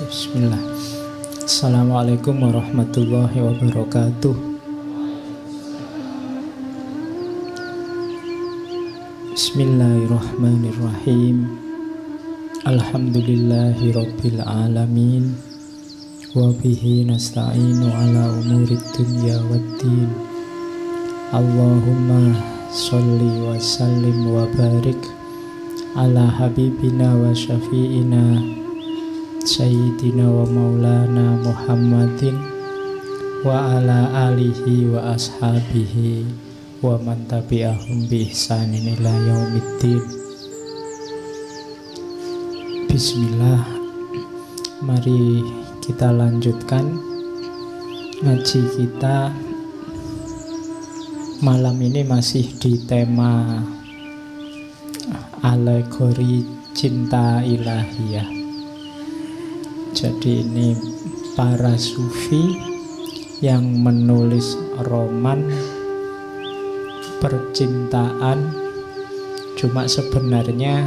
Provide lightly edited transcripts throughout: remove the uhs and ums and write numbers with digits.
Bismillah. Assalamualaikum warahmatullahi wabarakatuh. Bismillahirrahmanirrahim. Alhamdulillahi rabbil alamin. Wa bihi nasta'inu ala umurid dunya waddin. Allahumma sholli wa sallim wa barik ala habibina wa syafi'ina Sayyidina wa maulana Muhammadin wa ala alihi wa ashabihi wa man tabi'ahum bi ihsanin ila yaumiddin. Bismillah. Mari kita lanjutkan ngaji kita. Malam ini masih di tema alegori cinta ilahiyah. Jadi ini para sufi yang menulis roman percintaan, cuma sebenarnya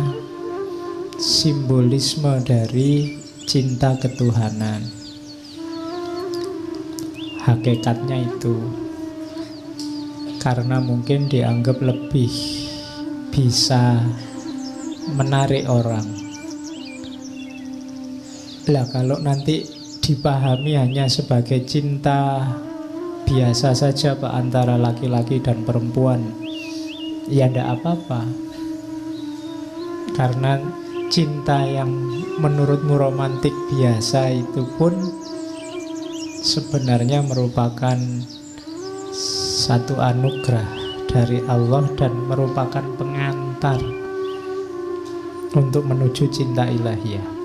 simbolisme dari cinta ketuhanan. Hakikatnya itu karena mungkin dianggap lebih bisa menarik orang. Lah kalau nanti dipahami hanya sebagai cinta biasa saja Pak, antara laki-laki dan perempuan, ya tidak apa-apa. Karena cinta yang menurutmu romantik biasa itu pun sebenarnya merupakan satu anugerah dari Allah dan merupakan pengantar untuk menuju cinta ilahiyah.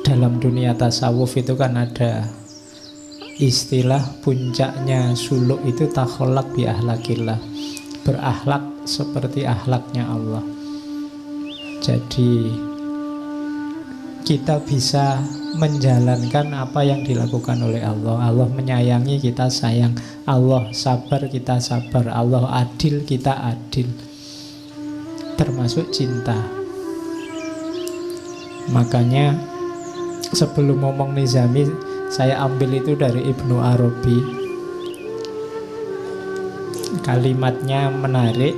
Dalam dunia tasawuf itu kan ada istilah puncaknya suluk itu takholak bi ahlakillah, berakhlak seperti akhlaknya Allah. Jadi kita bisa menjalankan apa yang dilakukan oleh Allah. Allah menyayangi, kita sayang. Allah sabar, kita sabar. Allah adil, kita adil. Termasuk cinta. Makanya sebelum ngomong nizami, saya ambil itu dari Ibnu Arabi. Kalimatnya menarik.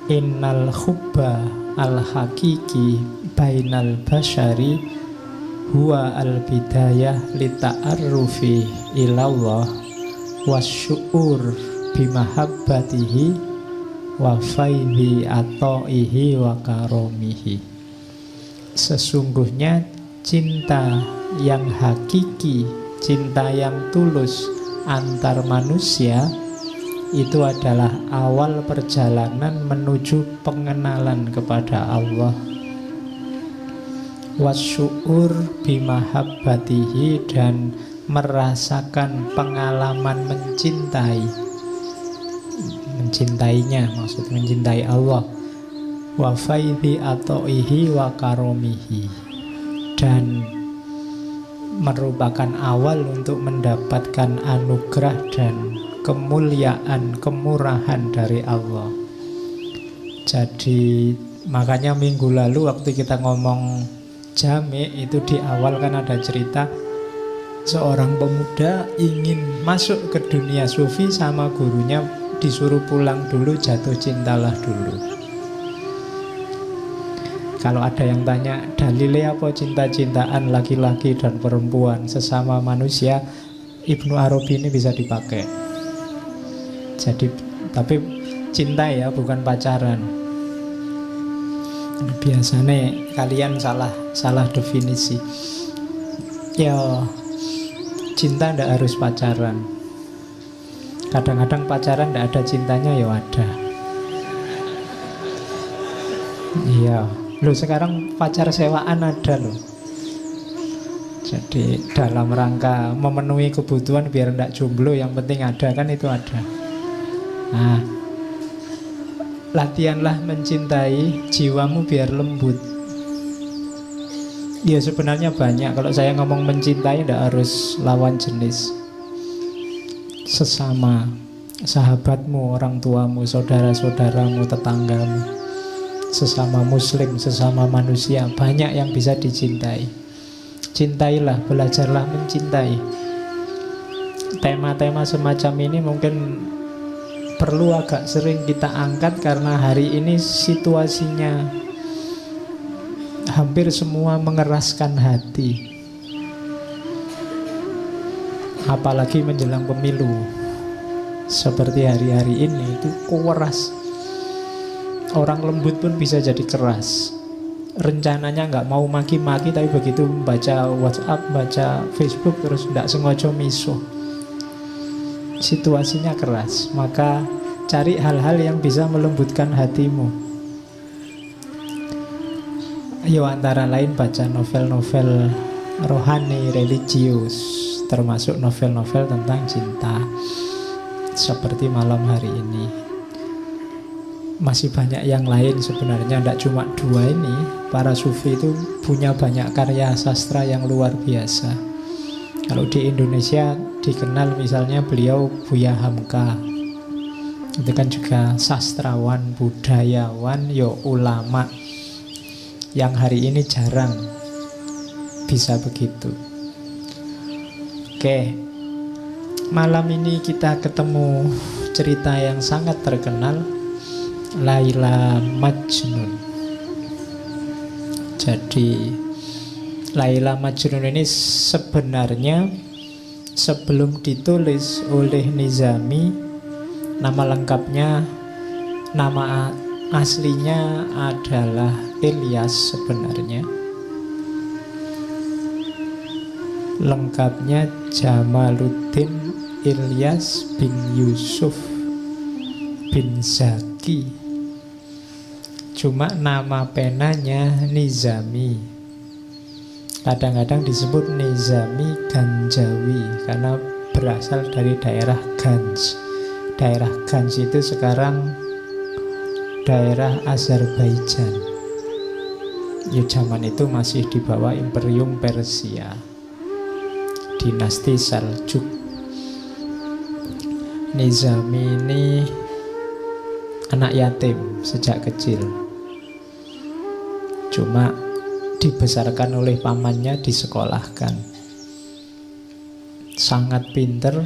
Innal hubba al-hakiki bainal basyari huwa al-bidayah lita'arrufi ilallah wasyu'ur bimahabbatihi wa faidhi ato'ihi wa karomihi. Sesungguhnya cinta yang hakiki, cinta yang tulus antar manusia itu adalah awal perjalanan menuju pengenalan kepada Allah. Wasyu'ur bimahabbatihi, dan merasakan pengalaman mencintainya, maksud mencintai Allah. Wa faidhi ato'ihi wa karomihi, dan merupakan awal untuk mendapatkan anugerah dan kemuliaan, kemurahan dari Allah. Jadi makanya minggu lalu waktu kita ngomong jami itu di awal kan ada cerita seorang pemuda ingin masuk ke dunia sufi, sama gurunya disuruh pulang dulu, jatuh cintalah dulu. Kalau ada yang tanya dalilnya apa cinta-cintaan laki-laki dan perempuan sesama manusia, Ibnu Arabi ini bisa dipakai. Jadi tapi cinta ya, bukan pacaran. Biasanya kalian salah definisi. Ya, cinta tidak harus pacaran. Kadang-kadang pacaran tidak ada cintanya, ya ada. Iya. Loh, sekarang pacar sewaan ada loh. Jadi dalam rangka memenuhi kebutuhan biar tidak jomblo, yang penting ada, kan itu ada. Nah, latihanlah mencintai jiwamu biar lembut. Ya sebenarnya banyak. Kalau saya ngomong mencintai tidak harus lawan jenis. Sesama, sahabatmu, orang tuamu, saudara-saudaramu, tetanggamu. sesama muslim, sesama manusia, banyak yang bisa dicintai. Cintailah, belajarlah mencintai. Tema-tema semacam ini mungkin perlu agak sering kita angkat karena hari ini situasinya hampir semua mengeraskan hati. Apalagi menjelang pemilu seperti hari-hari ini, itu keras. Orang lembut pun bisa jadi keras. Rencananya nggak mau maki-maki, tapi begitu baca WhatsApp, baca Facebook, terus tidak sengaja misuh. Situasinya keras. Maka cari hal-hal yang bisa melembutkan hatimu. Ayo, antara lain baca novel-novel rohani, religius, termasuk novel-novel tentang cinta, seperti malam hari ini. Masih banyak yang lain sebenarnya, tidak cuma dua ini. Para sufi itu punya banyak karya sastra yang luar biasa. Kalau di Indonesia dikenal misalnya beliau Buya Hamka. Itu kan juga sastrawan, budayawan, ulama, yang hari ini jarang bisa begitu. Oke, malam ini kita ketemu cerita yang sangat terkenal, Laila Majnun. Jadi Laila Majnun ini sebenarnya sebelum ditulis oleh Nizami, nama lengkapnya, nama aslinya adalah Ilyas sebenarnya. Lengkapnya Jamaluddin Ilyas bin Yusuf bin Zaki. Cuma nama penanya Nizami. Kadang-kadang disebut Nizami Ganjawi karena berasal dari daerah Ganj. Daerah Ganj itu sekarang daerah Azerbaijan. Ya, zaman itu masih di bawah Imperium Persia, dinasti Seljuk. Nizami ini anak yatim sejak kecil. Cuma dibesarkan oleh pamannya, disekolahkan. Sangat pinter,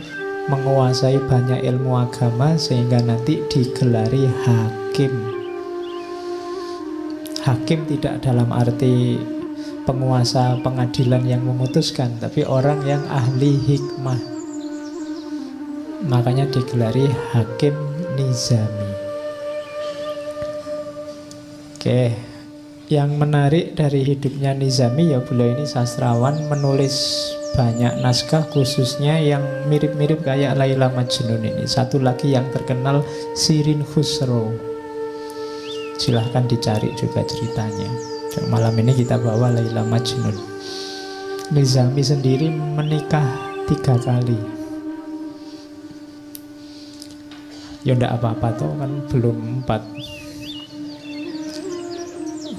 menguasai banyak ilmu agama sehingga nanti digelari hakim. Hakim tidak dalam arti penguasa pengadilan yang memutuskan, tapi orang yang ahli hikmah. Makanya digelari Hakim Nizami. Oke, yang menarik dari hidupnya Nizami, ya beliau ini sastrawan, menulis banyak naskah khususnya yang mirip-mirip kayak Laila Majnun ini. Satu lagi yang terkenal, Shirin Khusro. Silahkan dicari juga ceritanya. Malam ini kita bawa Laila Majnun. Nizami sendiri menikah 3 kali. Ya enggak apa-apa toh, kan belum 4.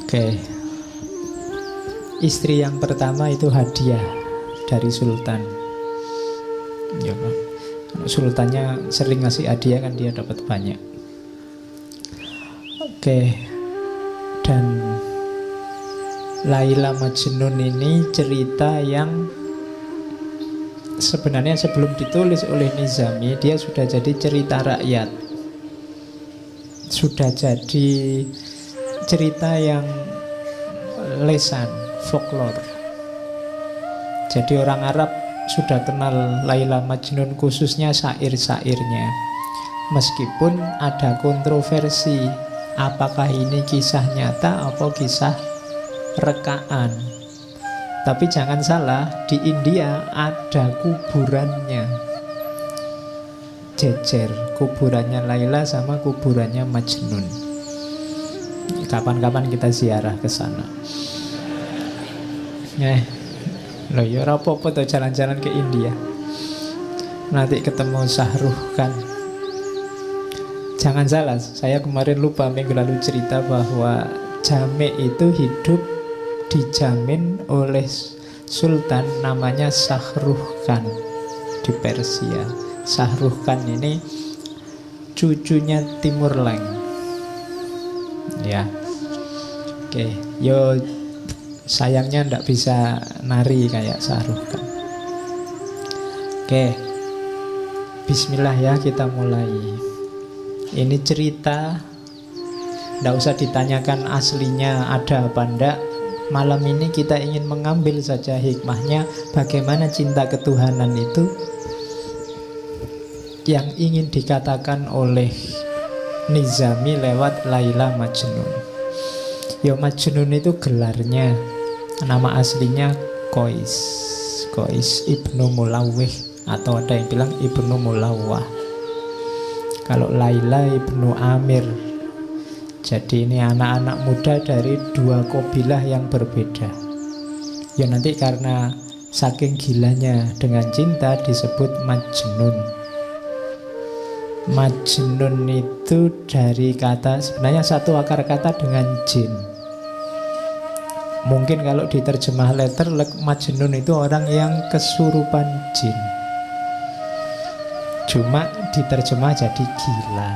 Oke. Istri yang pertama itu hadiah dari sultan. Ya, sultannya sering ngasih hadiah kan, dia dapat banyak. Oke. Dan Laila Majnun ini cerita yang sebenarnya sebelum ditulis oleh Nizami, dia sudah jadi cerita rakyat. Sudah jadi cerita yang lesan, folklore. Jadi orang Arab sudah kenal Laila Majnun, khususnya syair-syairnya. Meskipun ada kontroversi, apakah ini kisah nyata atau kisah rekaan. Tapi jangan salah, di India ada kuburannya, jejer kuburannya Laila sama kuburannya Majnun. Kapan-kapan kita ziarah ke sana. Loh ya apa-apa tuh jalan-jalan ke India. Nanti ketemu Shahrukh Khan. Jangan salah, saya kemarin lupa minggu lalu cerita bahwa Jamek itu hidup dijamin oleh sultan namanya Shahrukh Khan di Persia. Shahrukh Khan ini cucunya Timur Leng. Ya, Oke, yo sayangnya ndak bisa nari kayak Sahrul kan. Oke, bismillah ya, kita mulai. Ini cerita, ndak usah ditanyakan aslinya ada apa ndak. Malam ini kita ingin mengambil saja hikmahnya, bagaimana cinta ketuhanan itu yang ingin dikatakan oleh Nizami lewat Laila Majnun. Ya Majnun itu gelarnya, nama aslinya Qais Ibnu Mulawih, atau ada yang bilang Ibnu Mulawah. Kalau Laila Ibnu Amir. Jadi ini anak-anak muda dari dua kabilah yang berbeda. Ya nanti karena saking gilanya dengan cinta disebut Majnun. Majnun itu dari kata, sebenarnya satu akar kata dengan jin. Mungkin kalau diterjemah letter, Majnun itu orang yang kesurupan jin. Cuma diterjemah jadi gila.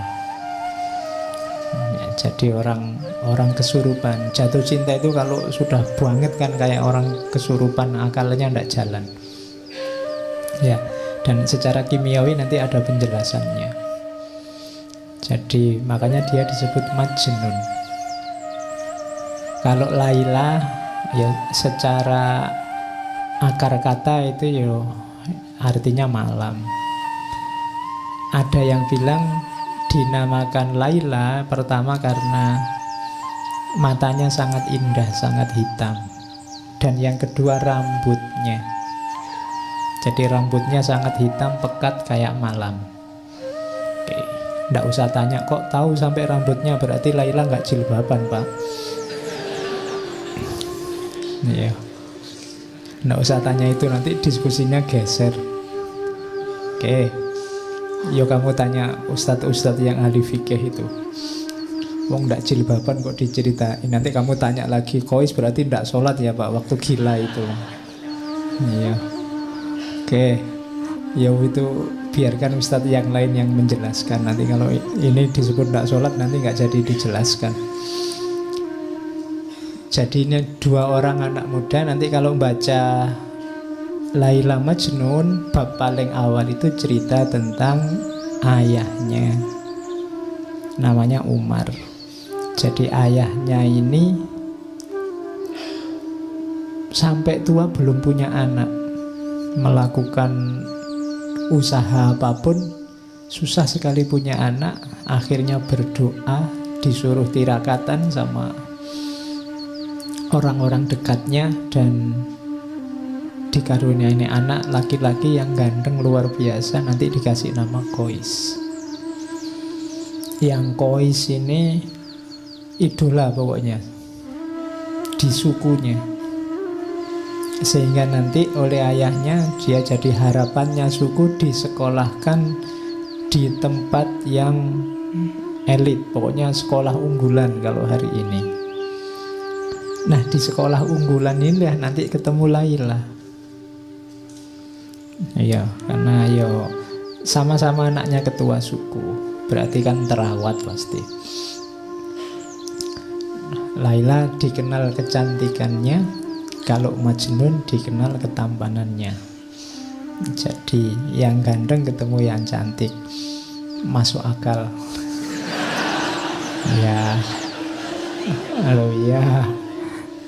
Ya, jadi orang kesurupan. Jatuh cinta itu kalau sudah banget kan kayak orang kesurupan, akalnya tidak jalan. Ya, dan secara kimiawi nanti ada penjelasannya. Jadi makanya dia disebut Majnun. Kalau Laila ya secara akar kata itu ya artinya malam. Ada yang bilang dinamakan Laila pertama karena matanya sangat indah, sangat hitam. Dan yang kedua rambutnya. Jadi rambutnya sangat hitam, pekat kayak malam. Oke. Nggak usah tanya, kok tahu sampai rambutnya, berarti Laila nggak jilbaban, Pak. Iya. Nggak usah tanya itu, nanti diskusinya geser. Oke. Yo kamu tanya ustadz-ustadz yang ahli fikih itu. Wong nggak jilbaban kok diceritain. Nanti kamu tanya lagi, Qais berarti nggak sholat ya Pak waktu gila itu. Iya. Oke. Ya itu biarkan ustadz yang lain yang menjelaskan. Nanti kalau ini disebut tidak sholat, nanti nggak jadi dijelaskan. Jadi ini dua orang anak muda. Nanti kalau baca Laila Majnun, bab paling awal itu cerita tentang ayahnya, namanya Umar. Jadi ayahnya ini sampai tua belum punya anak, melakukan usaha apapun susah sekali punya anak. Akhirnya berdoa, disuruh tirakatan sama orang-orang dekatnya, dan dikaruniai anak laki-laki yang ganteng luar biasa. Nanti dikasih nama Qais. Yang Qais ini idola pokoknya di sukunya, sehingga nanti oleh ayahnya dia jadi harapannya suku, disekolahkan di tempat yang elit, pokoknya sekolah unggulan kalau hari ini. Nah di sekolah unggulan ini nanti ketemu Laila. Iya, karena sama-sama anaknya ketua suku, berarti kan terawat pasti. Laila dikenal kecantikannya, kalau Majnun dikenal ketampanannya. Jadi yang ganteng ketemu yang cantik, masuk akal. Ya, halo ya.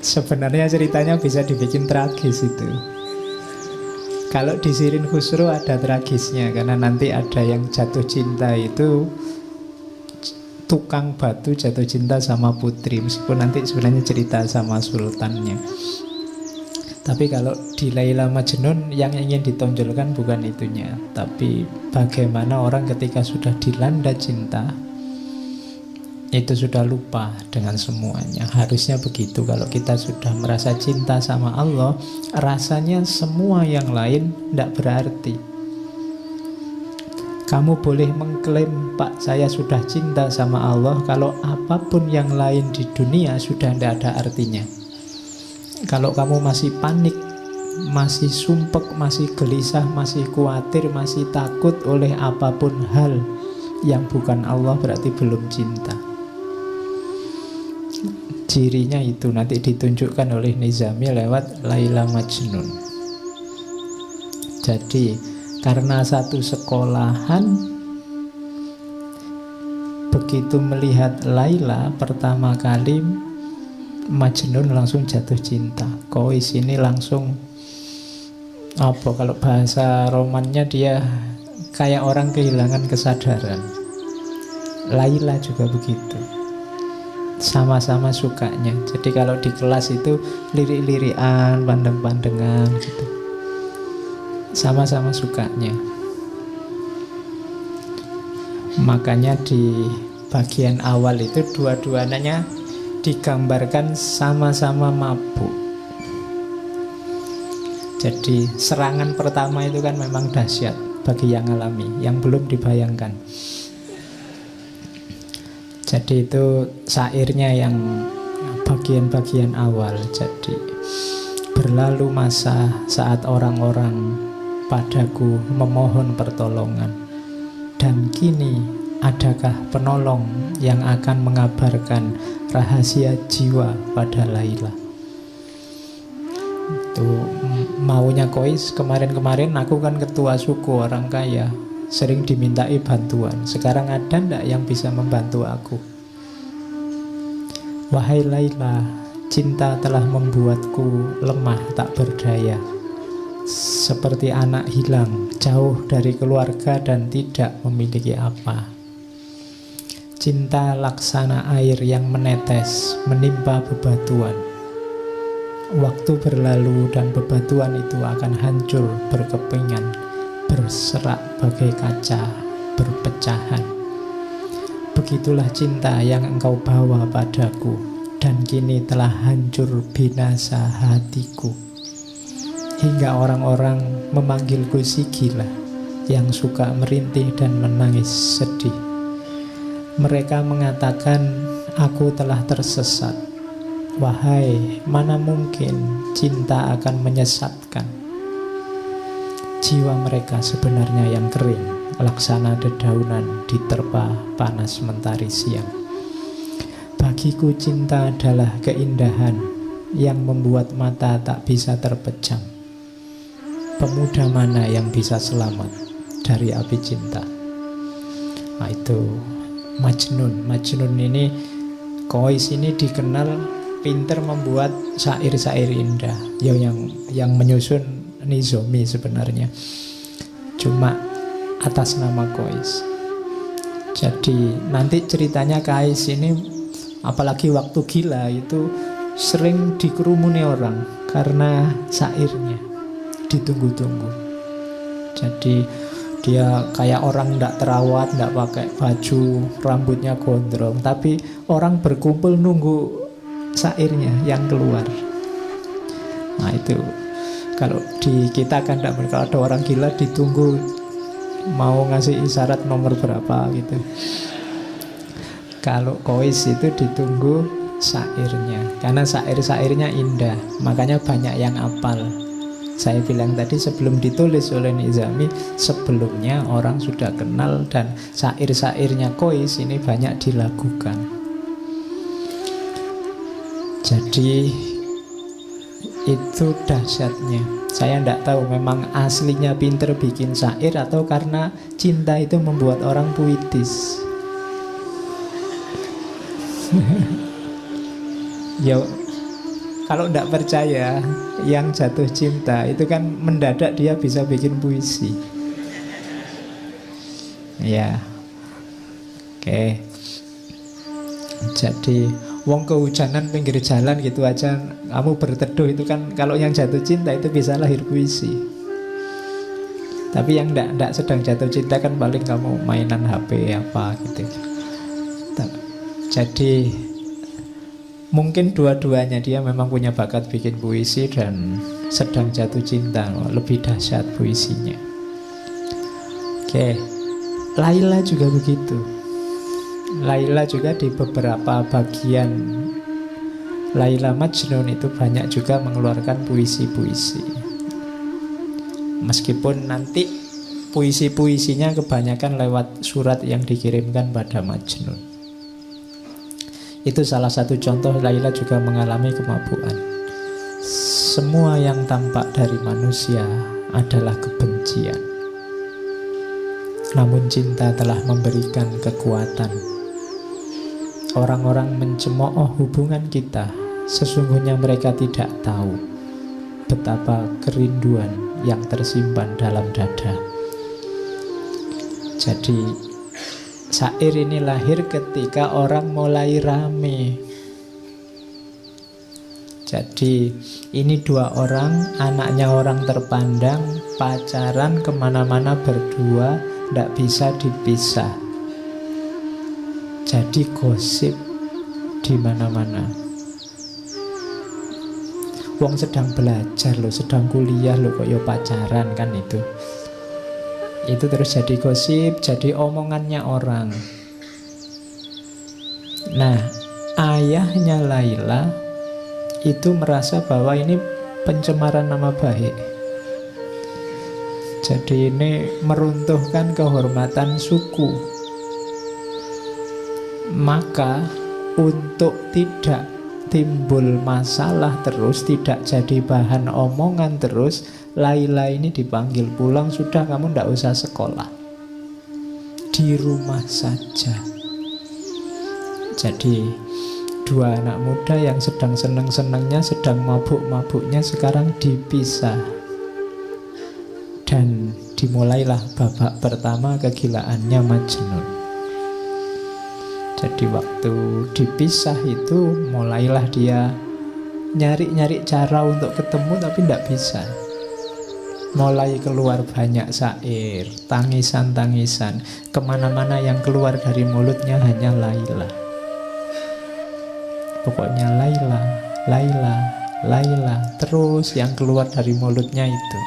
Sebenarnya ceritanya bisa dibikin tragis itu. Kalau di Sirin Khusro ada tragisnya, karena nanti ada yang jatuh cinta itu tukang batu jatuh cinta sama putri, meskipun nanti sebenarnya cerita sama sultannya. Tapi kalau di Laila Majnun yang ingin ditonjolkan bukan itunya, tapi bagaimana orang ketika sudah dilanda cinta itu sudah lupa dengan semuanya. Harusnya begitu. Kalau kita sudah merasa cinta sama Allah, rasanya semua yang lain tidak berarti. Kamu boleh mengklaim, Pak saya sudah cinta sama Allah, kalau apapun yang lain di dunia sudah tidak ada artinya. Kalau kamu masih panik, masih sumpek, masih gelisah, masih khawatir, masih takut oleh apapun hal yang bukan Allah, berarti belum cinta. Cirinya itu nanti ditunjukkan oleh Nizami lewat Laila Majnun. Jadi karena satu sekolahan, begitu melihat Laila pertama kali, Majnun langsung jatuh cinta. Kois ini langsung apa, kalau bahasa romannya dia kayak orang kehilangan kesadaran. Laila juga begitu, sama-sama sukanya. Jadi kalau di kelas itu lirik-lirikan, pandang-pandangan gitu, sama-sama sukanya. Makanya di bagian awal itu dua-duanya digambarkan sama-sama mabuk. Jadi serangan pertama itu kan memang dahsyat bagi yang alami, yang belum dibayangkan. Jadi itu syairnya yang bagian-bagian awal. Jadi berlalu masa saat orang-orang padaku memohon pertolongan, dan kini adakah penolong yang akan mengabarkan rahasia jiwa pada Laila. Itu maunya Kois. Kemarin-kemarin aku kan ketua suku orang kaya, sering dimintai bantuan. Sekarang ada ndak yang bisa membantu aku? Wahai Laila, cinta telah membuatku lemah tak berdaya, seperti anak hilang jauh dari keluarga dan tidak memiliki apa. Cinta laksana air yang menetes menimpa bebatuan. Waktu berlalu dan bebatuan itu akan hancur berkepingan, berserak bagai kaca, berpecahan. Begitulah cinta yang engkau bawa padaku, dan kini telah hancur binasa hatiku. Hingga orang-orang memanggilku si gila, yang suka merintih dan menangis sedih. Mereka mengatakan aku telah tersesat. Wahai, mana mungkin cinta akan menyesatkan. Jiwa mereka sebenarnya yang kering, laksana dedaunan diterpa panas mentari siang. Bagiku cinta adalah keindahan yang membuat mata tak bisa terpejam. Pemuda mana yang bisa selamat dari api cinta? Nah, itu Majnun. Majnun ini, Kois ini dikenal pinter membuat syair-syair indah. Ya, yang menyusun Nizami sebenarnya, cuma atas nama Kois. Jadi nanti ceritanya Kais ini, apalagi waktu gila itu sering dikerumuni orang karena syairnya ditunggu-tunggu. Jadi dia kayak orang tidak terawat, tidak pakai baju, rambutnya gondrong, tapi orang berkumpul nunggu syairnya yang keluar. Nah itu, kalau di kita kan tidak, kalau ada orang gila ditunggu mau ngasih isyarat nomor berapa gitu. Kalau Kois itu ditunggu syairnya, karena syair-syairnya indah, makanya banyak yang hafal. Saya bilang tadi, sebelum ditulis oleh Nizami, sebelumnya orang sudah kenal, dan syair-syairnya Kois ini banyak dilakukan. Jadi itu dahsyatnya. Saya tidak tahu memang aslinya pinter bikin syair atau karena cinta itu membuat orang puitis. Ya, kalau tidak percaya, yang jatuh cinta itu kan mendadak dia bisa bikin puisi. Ya, oke. Jadi wong kehujanan pinggir jalan gitu aja kamu berteduh, itu kan kalau yang jatuh cinta itu bisa lahir puisi. Tapi yang ndak sedang jatuh cinta kan paling kamu mainan HP apa gitu. Jadi mungkin dua-duanya, dia memang punya bakat bikin puisi dan sedang jatuh cinta, lebih dahsyat puisinya. Oke, Laila juga begitu. Laila juga di beberapa bagian Laila Majnun itu banyak juga mengeluarkan puisi-puisi. Meskipun nanti puisi-puisinya kebanyakan lewat surat yang dikirimkan pada Majnun. Itu salah satu contoh. Laila juga mengalami kemabukan. Semua yang tampak dari manusia adalah kebencian. Namun cinta telah memberikan kekuatan. Orang-orang mencemooh hubungan kita, sesungguhnya mereka tidak tahu betapa kerinduan yang tersimpan dalam dada. Jadi syair ini lahir ketika orang mulai rame. Jadi ini dua orang, anaknya orang terpandang, pacaran kemana-mana berdua, tidak bisa dipisah. Jadi gosip di mana-mana. Wong sedang belajar loh, sedang kuliah loh, kok yo pacaran kan itu. Itu terus jadi gosip, jadi omongannya orang. Nah, ayahnya Laila itu merasa bahwa ini pencemaran nama baik. Jadi ini meruntuhkan kehormatan suku. Maka untuk tidak timbul masalah terus, tidak jadi bahan omongan terus, Laila ini dipanggil pulang. Sudah, kamu tidak usah sekolah, di rumah saja. Jadi dua anak muda yang sedang senang-senangnya, sedang mabuk-mabuknya, sekarang dipisah. Dan dimulailah babak pertama kegilaannya Majnun. Jadi waktu dipisah itu mulailah dia nyari-nyari cara untuk ketemu, tapi tidak bisa. Mulai keluar banyak syair, tangisan-tangisan. Kemana-mana yang keluar dari mulutnya hanya Laila. Pokoknya Laila, Laila, Laila, terus yang keluar dari mulutnya itu.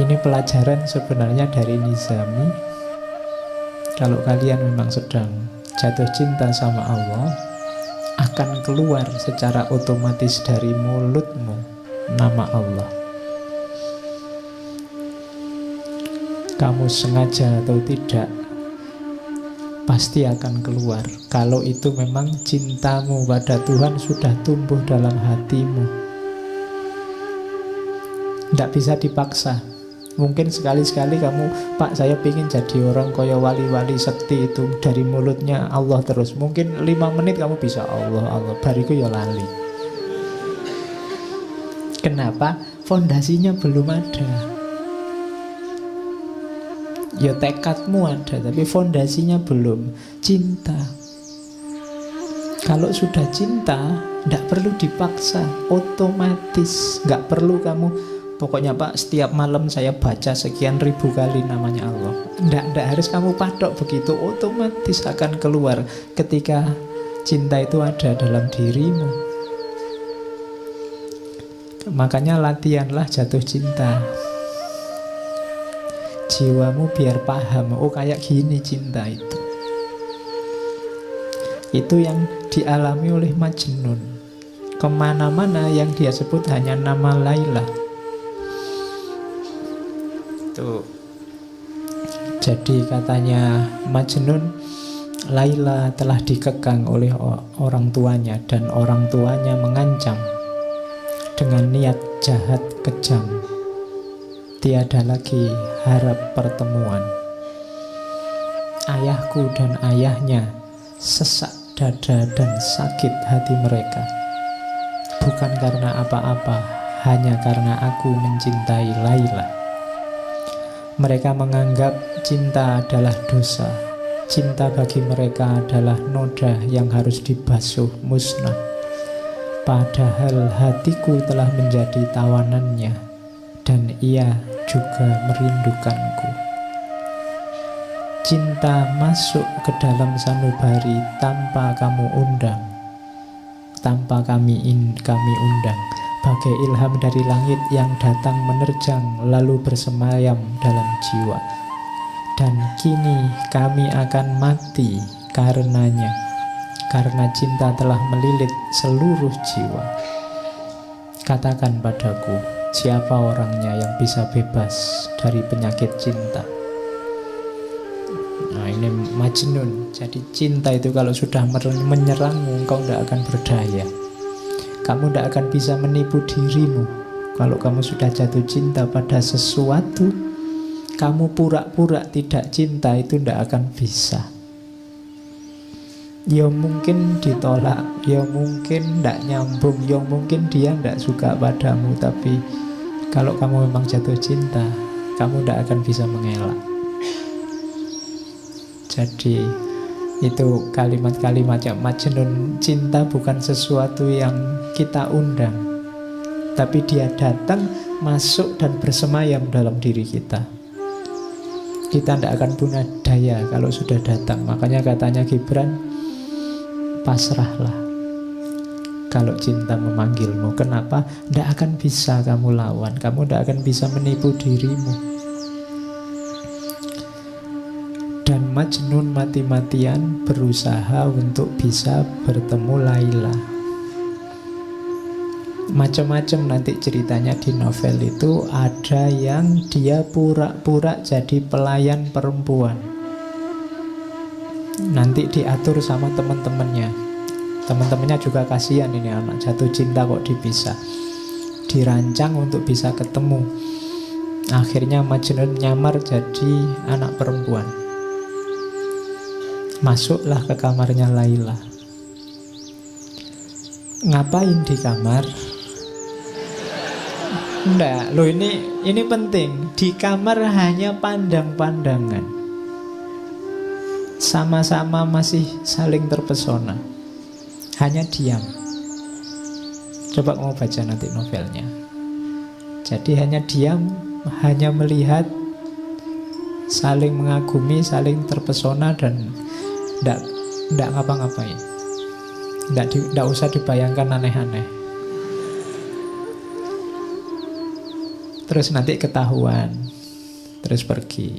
Ini pelajaran sebenarnya dari Nizami. Kalau kalian memang sedang jatuh cinta sama Allah, akan keluar secara otomatis dari mulutmu nama Allah. Kamu sengaja atau tidak, pasti akan keluar. Kalau itu memang cintamu pada Tuhan sudah tumbuh dalam hatimu. Tidak bisa dipaksa. Mungkin sekali-sekali kamu, Pak, saya ingin jadi orang kaya wali-wali sekti itu. Dari mulutnya Allah terus. Mungkin 5 menit kamu bisa Allah, Allah. Bariku ya lali. Kenapa? Fondasinya belum ada. Ya tekadmu ada, tapi fondasinya belum. Cinta. Kalau sudah cinta, tidak perlu dipaksa, otomatis. Nggak perlu kamu, pokoknya Pak, setiap malam saya baca sekian ribu kali namanya Allah. Tidak harus kamu patok begitu, otomatis akan keluar ketika cinta itu ada dalam dirimu. Makanya latihanlah jatuh cinta. Jiwamu biar paham, oh kayak gini cinta itu. Itu yang dialami oleh Majnun. Kemana-mana yang dia sebut hanya nama Laila. Tuh. Jadi katanya Majnun, Laila telah dikekang oleh orang tuanya, dan orang tuanya mengancam dengan niat jahat kejam. Tiada lagi harap pertemuan. Ayahku dan ayahnya sesak dada dan sakit hati mereka. Bukan karena apa-apa, hanya karena aku mencintai Laila. Mereka menganggap cinta adalah dosa. Cinta bagi mereka adalah noda yang harus dibasuh musnah. Padahal hatiku telah menjadi tawanannya, dan ia juga merindukanku. Cinta masuk ke dalam sanubari tanpa kamu undang, tanpa kami undang, bagai ilham dari langit yang datang menerjang lalu bersemayam dalam jiwa. Dan kini kami akan mati karenanya, karena cinta telah melilit seluruh jiwa. Katakan padaku, siapa orangnya yang bisa bebas dari penyakit cinta? Nah, Ini Majnun. Jadi cinta itu kalau sudah menyerangmu, engkau tidak akan berdaya. Kamu tidak akan bisa menipu dirimu. Kalau kamu sudah jatuh cinta pada sesuatu, kamu pura-pura tidak cinta itu tidak akan bisa. Ya mungkin ditolak, ya mungkin tidak nyambung, ya mungkin dia tidak suka padamu. Tapi kalau kamu memang jatuh cinta, kamu tidak akan bisa mengelak. Jadi itu kalimat-kalimat yang Majnun. Cinta bukan sesuatu yang kita undang, tapi dia datang, masuk dan bersemayam dalam diri kita. Kita tidak akan punya daya kalau sudah datang. Makanya katanya Gibran, pasrahlah kalau cinta memanggilmu. Kenapa? Tidak akan bisa kamu lawan. Kamu tidak akan bisa menipu dirimu. Dan Majnun mati-matian berusaha untuk bisa bertemu Laila. Macam-macam nanti ceritanya di novel itu. Ada yang dia pura-pura jadi pelayan perempuan, nanti diatur sama teman-temannya. Teman-temannya juga kasihan, ini anak jatuh cinta kok dipisah. Dirancang untuk bisa ketemu. Akhirnya Majnun nyamar jadi anak perempuan. Masuklah ke kamarnya Laila. Ngapain di kamar? Enggak, loh ini penting. Di kamar hanya pandang-pandangan. Sama-sama masih saling terpesona. Hanya diam. Coba mau baca nanti novelnya. Jadi hanya diam, hanya melihat, saling mengagumi, saling terpesona, dan tidak ngapa-ngapain. Tidak usah dibayangkan aneh-aneh. Terus nanti ketahuan, terus pergi.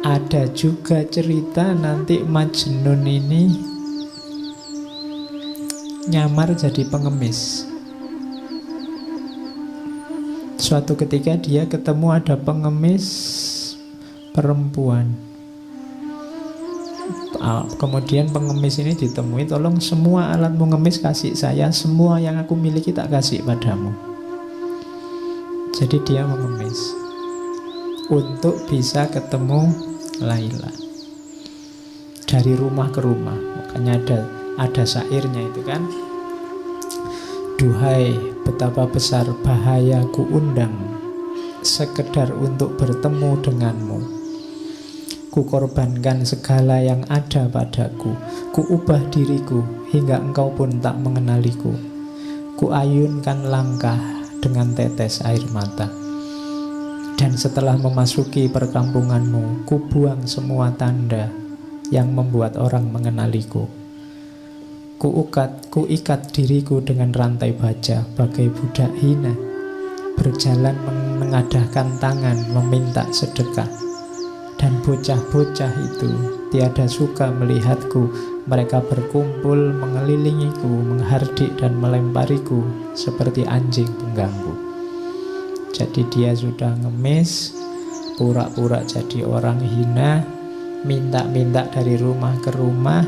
Ada juga cerita nanti Majnun ini nyamar jadi pengemis. Suatu ketika dia ketemu ada pengemis perempuan. Kemudian pengemis ini ditemui, tolong semua alat mengemis kasih saya, semua yang aku miliki tak kasih padamu. Jadi dia mengemis untuk bisa ketemu Laila. Dari rumah ke rumah. Makanya ada syairnya itu kan. Duhai, betapa besar bahaya ku undang sekedar untuk bertemu denganmu. Ku korbankan segala yang ada padaku. Ku ubah diriku hingga engkau pun tak mengenaliku. Ku ayunkan langkah dengan tetes air mata. Dan setelah memasuki perkampunganmu, ku buang semua tanda yang membuat orang mengenaliku. Ku ikat diriku dengan rantai baja bagai budak hina, berjalan mengadahkan tangan meminta sedekah. Dan bocah-bocah itu tiada suka melihatku. Mereka berkumpul mengelilingiku, menghardik dan melempariku seperti anjing pengganggu. Jadi dia sudah ngemis, pura-pura jadi orang hina, minta-minta dari rumah ke rumah,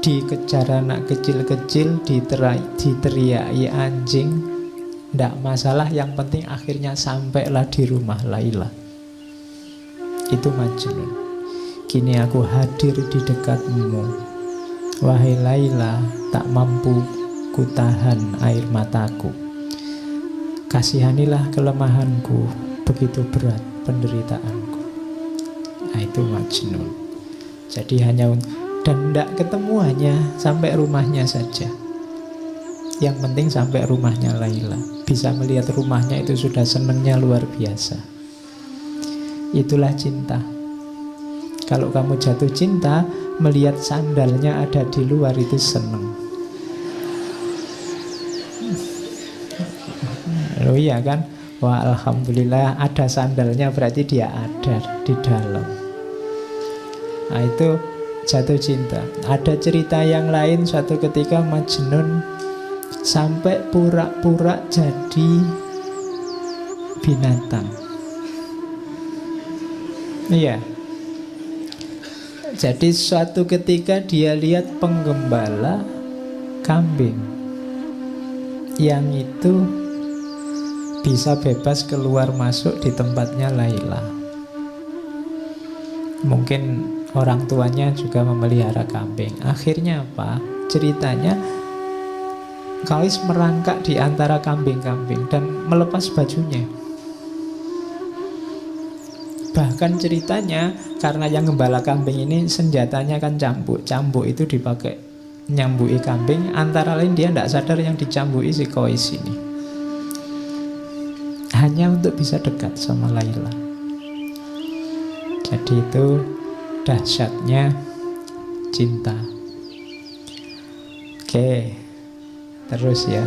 dikejar anak kecil-kecil, diteriaki anjing. Tidak masalah, yang penting akhirnya sampailah di rumah Laila. Itu Majnun. Kini aku hadir di dekatmu, wahai Laila, tak mampu kutahan air mataku. Kasihanilah kelemahanku, begitu berat penderitaanku. Nah, itu Majnun. Jadi dan tidak ketemu, hanya sampai rumahnya saja. Yang penting sampai rumahnya Laila. Bisa melihat rumahnya itu sudah senangnya luar biasa. Itulah cinta. Kalau kamu jatuh cinta, melihat sandalnya ada di luar itu senang. Oh iya kan? Wah, alhamdulillah ada sandalnya, berarti dia ada di dalam. Nah, itu jatuh cinta. Ada cerita yang lain, suatu ketika Majnun sampai pura-pura jadi binatang. Iya. Jadi suatu ketika dia lihat penggembala kambing yang itu bisa bebas keluar masuk di tempatnya Laila. Mungkin orang tuanya juga memelihara kambing. Akhirnya apa? Ceritanya Qais merangkak di antara kambing-kambing dan melepas bajunya. Bahkan ceritanya karena yang gembala kambing ini senjatanya kan cambuk. Cambuk itu dipakai nyambui kambing. Antara lain dia tidak sadar yang dicambui si Qais ini. Hanya untuk bisa dekat sama Laila. Jadi itu dahsyatnya cinta. Oke, terus ya.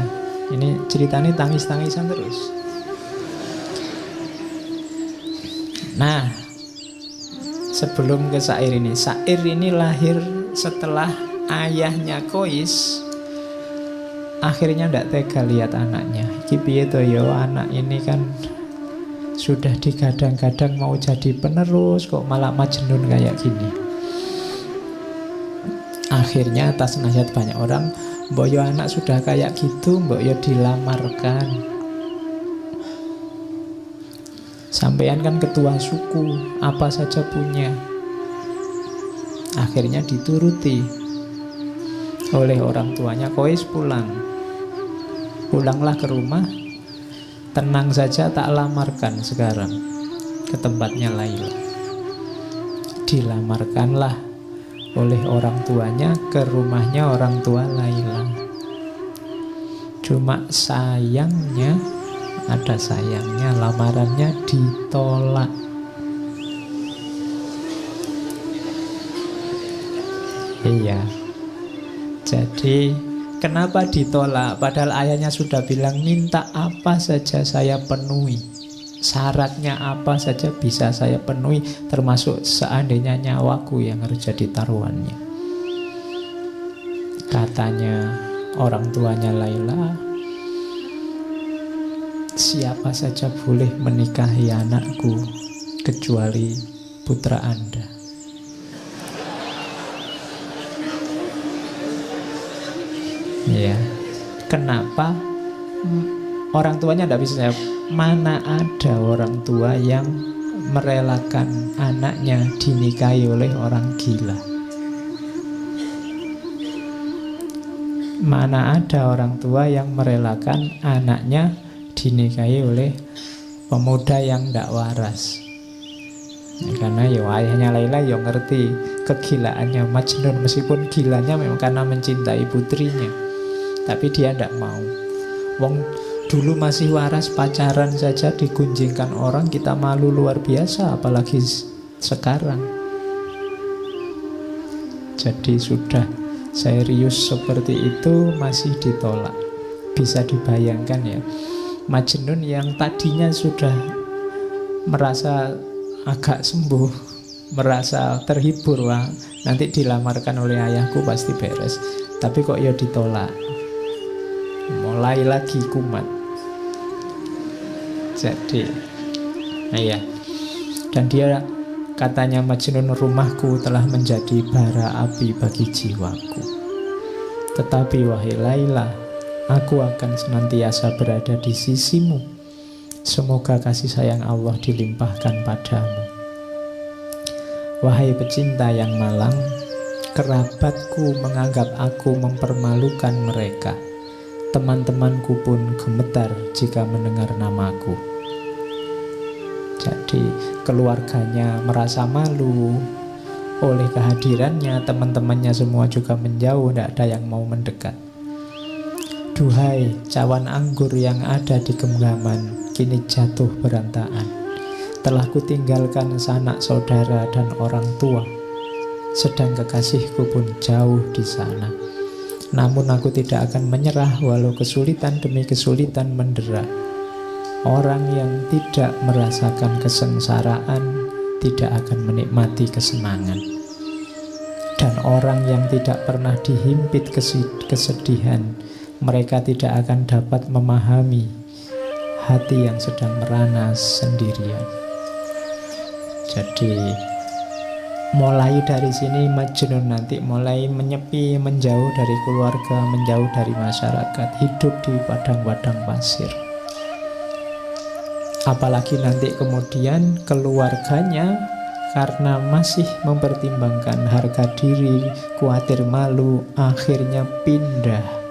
Ini ceritanya tangis-tangisan terus. Nah, sebelum ke Sa'ir ini lahir setelah ayahnya Qais akhirnya tidak tega lihat anaknya. Iki piye to yo, anak ini kan sudah digadang-gadang mau jadi penerus, kok malah majnun kayak gini. Akhirnya atas nasihat banyak orang, mbok yo anak sudah kayak gitu, mbok yo dilamarkan. Sampean kan ketua suku, apa saja punya. Akhirnya dituruti oleh orang tuanya. Qais pulanglah ke rumah. Tenang saja, tak lamarkan sekarang ke tempatnya Laila. Dilamarkanlah oleh orang tuanya ke rumahnya orang tua Laila. Cuma sayangnya, ada sayangnya, lamarannya ditolak. Iya. Jadi kenapa ditolak? Padahal ayahnya sudah bilang minta apa saja saya penuhi. Syaratnya apa saja bisa saya penuhi, termasuk seandainya nyawaku yang harus jadi taruhannya. Katanya orang tuanya Laila, siapa saja boleh menikahi anakku kecuali putra Anda. Ya, kenapa? Orang tuanya tidak bisa jawab. Mana ada orang tua yang merelakan anaknya dinikahi oleh orang gila? Mana ada orang tua yang merelakan anaknya dinikahi oleh pemuda yang tidak waras? Ya, karena ya ayahnya Laila ya ngerti kegilaannya Majnun, meskipun gilanya memang karena mencintai putrinya, tapi dia tidak mau. Wong dulu masih waras, pacaran saja digunjingkan orang, kita malu luar biasa, apalagi sekarang. Jadi sudah serius seperti itu masih ditolak. Bisa dibayangkan ya, Majnun yang tadinya sudah merasa agak sembuh, merasa terhibur, wah nanti dilamarkan oleh ayahku pasti beres, tapi kok ya ditolak. Mulai lagi kumat. Jadi ya. Dan dia katanya Majnun, rumahku telah menjadi bara api bagi jiwaku. Tetapi wahai Laila, aku akan senantiasa berada di sisimu. Semoga kasih sayang Allah dilimpahkan padamu. Wahai pecinta yang malang, kerabatku menganggap aku mempermalukan mereka. Teman-temanku pun gemetar jika mendengar namaku. Jadi keluarganya merasa malu oleh kehadirannya, teman-temannya semua juga menjauh, tidak ada yang mau mendekat. Duhai cawan anggur yang ada di genggaman, kini jatuh berantakan. Telah kutinggalkan sanak saudara dan orang tua, sedang kekasihku pun jauh di sana. Namun aku tidak akan menyerah walau kesulitan demi kesulitan mendera. Orang yang tidak merasakan kesengsaraan tidak akan menikmati kesenangan. Dan orang yang tidak pernah dihimpit kesedihan, mereka tidak akan dapat memahami hati yang sedang merana sendirian. Jadi Mulai dari sini Majnun nanti mulai menyepi, menjauh dari keluarga, menjauh dari masyarakat, hidup di padang-padang pasir. Apalagi nanti kemudian keluarganya karena masih mempertimbangkan harga diri, khawatir malu, akhirnya pindah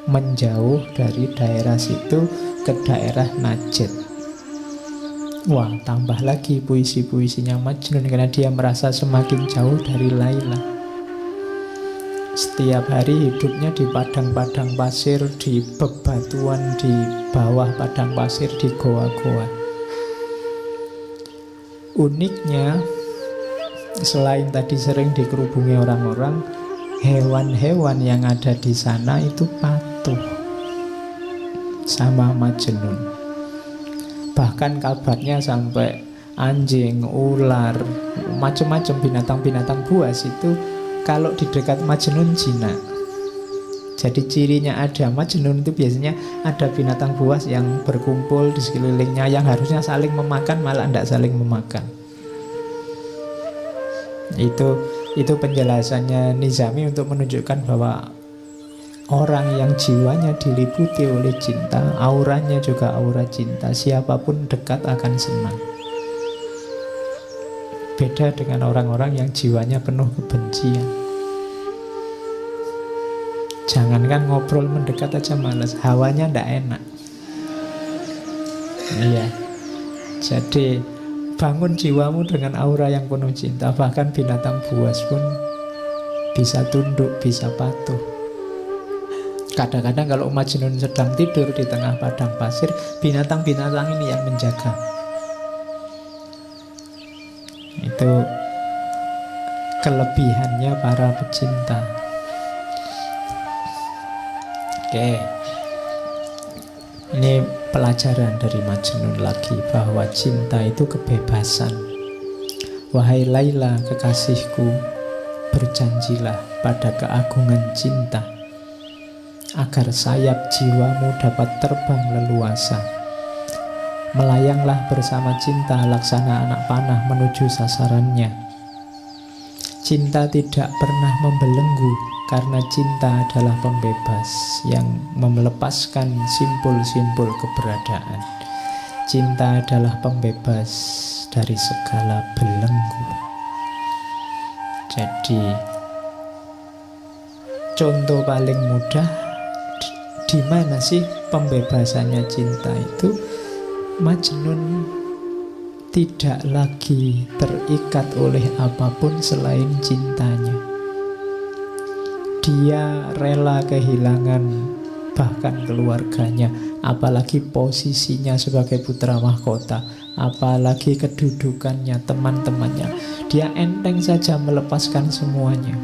menjauh dari daerah situ ke daerah Najd. Wah, tambah lagi puisi-puisinya Majnun karena dia merasa semakin jauh dari Laila. Setiap hari hidupnya di padang-padang pasir, di bebatuan, di bawah padang pasir, di goa-goa. Uniknya, selain tadi sering dikerubungi orang-orang, hewan-hewan yang ada di sana itu patuh sama Majnun. Bahkan kabarnya sampai anjing, ular, macam-macam binatang-binatang buas itu kalau di dekat Majnun jinak. Jadi cirinya ada Majnun itu biasanya ada binatang buas yang berkumpul di sekelilingnya, yang harusnya saling memakan malah tidak saling memakan. Itu penjelasannya Nizami untuk menunjukkan bahwa orang yang jiwanya diliputi oleh cinta, auranya juga aura cinta, siapapun dekat akan senang. Beda dengan orang-orang yang jiwanya penuh kebencian. Jangankan ngobrol mendekat aja males, hawanya ndak enak. Iya. Jadi bangun jiwamu dengan aura yang penuh cinta. Bahkan binatang buas pun bisa tunduk, bisa patuh. Kadang-kadang kalau Majnun sedang tidur di tengah padang pasir, binatang-binatang ini yang menjaga. Itu kelebihannya para pecinta. Oke. Ini pelajaran dari Majnun lagi, bahwa cinta itu kebebasan. Wahai Laila kekasihku, berjanjilah pada keagungan cinta, agar sayap jiwamu dapat terbang leluasa. Melayanglah bersama cinta laksana anak panah menuju sasarannya. Cinta tidak pernah membelenggu, karena cinta adalah pembebas yang melepaskan simpul-simpul keberadaan. Cinta adalah pembebas dari segala belenggu. Jadi contoh paling mudah, di mana sih pembebasannya cinta itu? Majnun tidak lagi terikat oleh apapun selain cintanya. Dia rela kehilangan bahkan keluarganya, apalagi posisinya sebagai putra mahkota, apalagi kedudukannya, teman-temannya. Dia enteng saja melepaskan semuanya.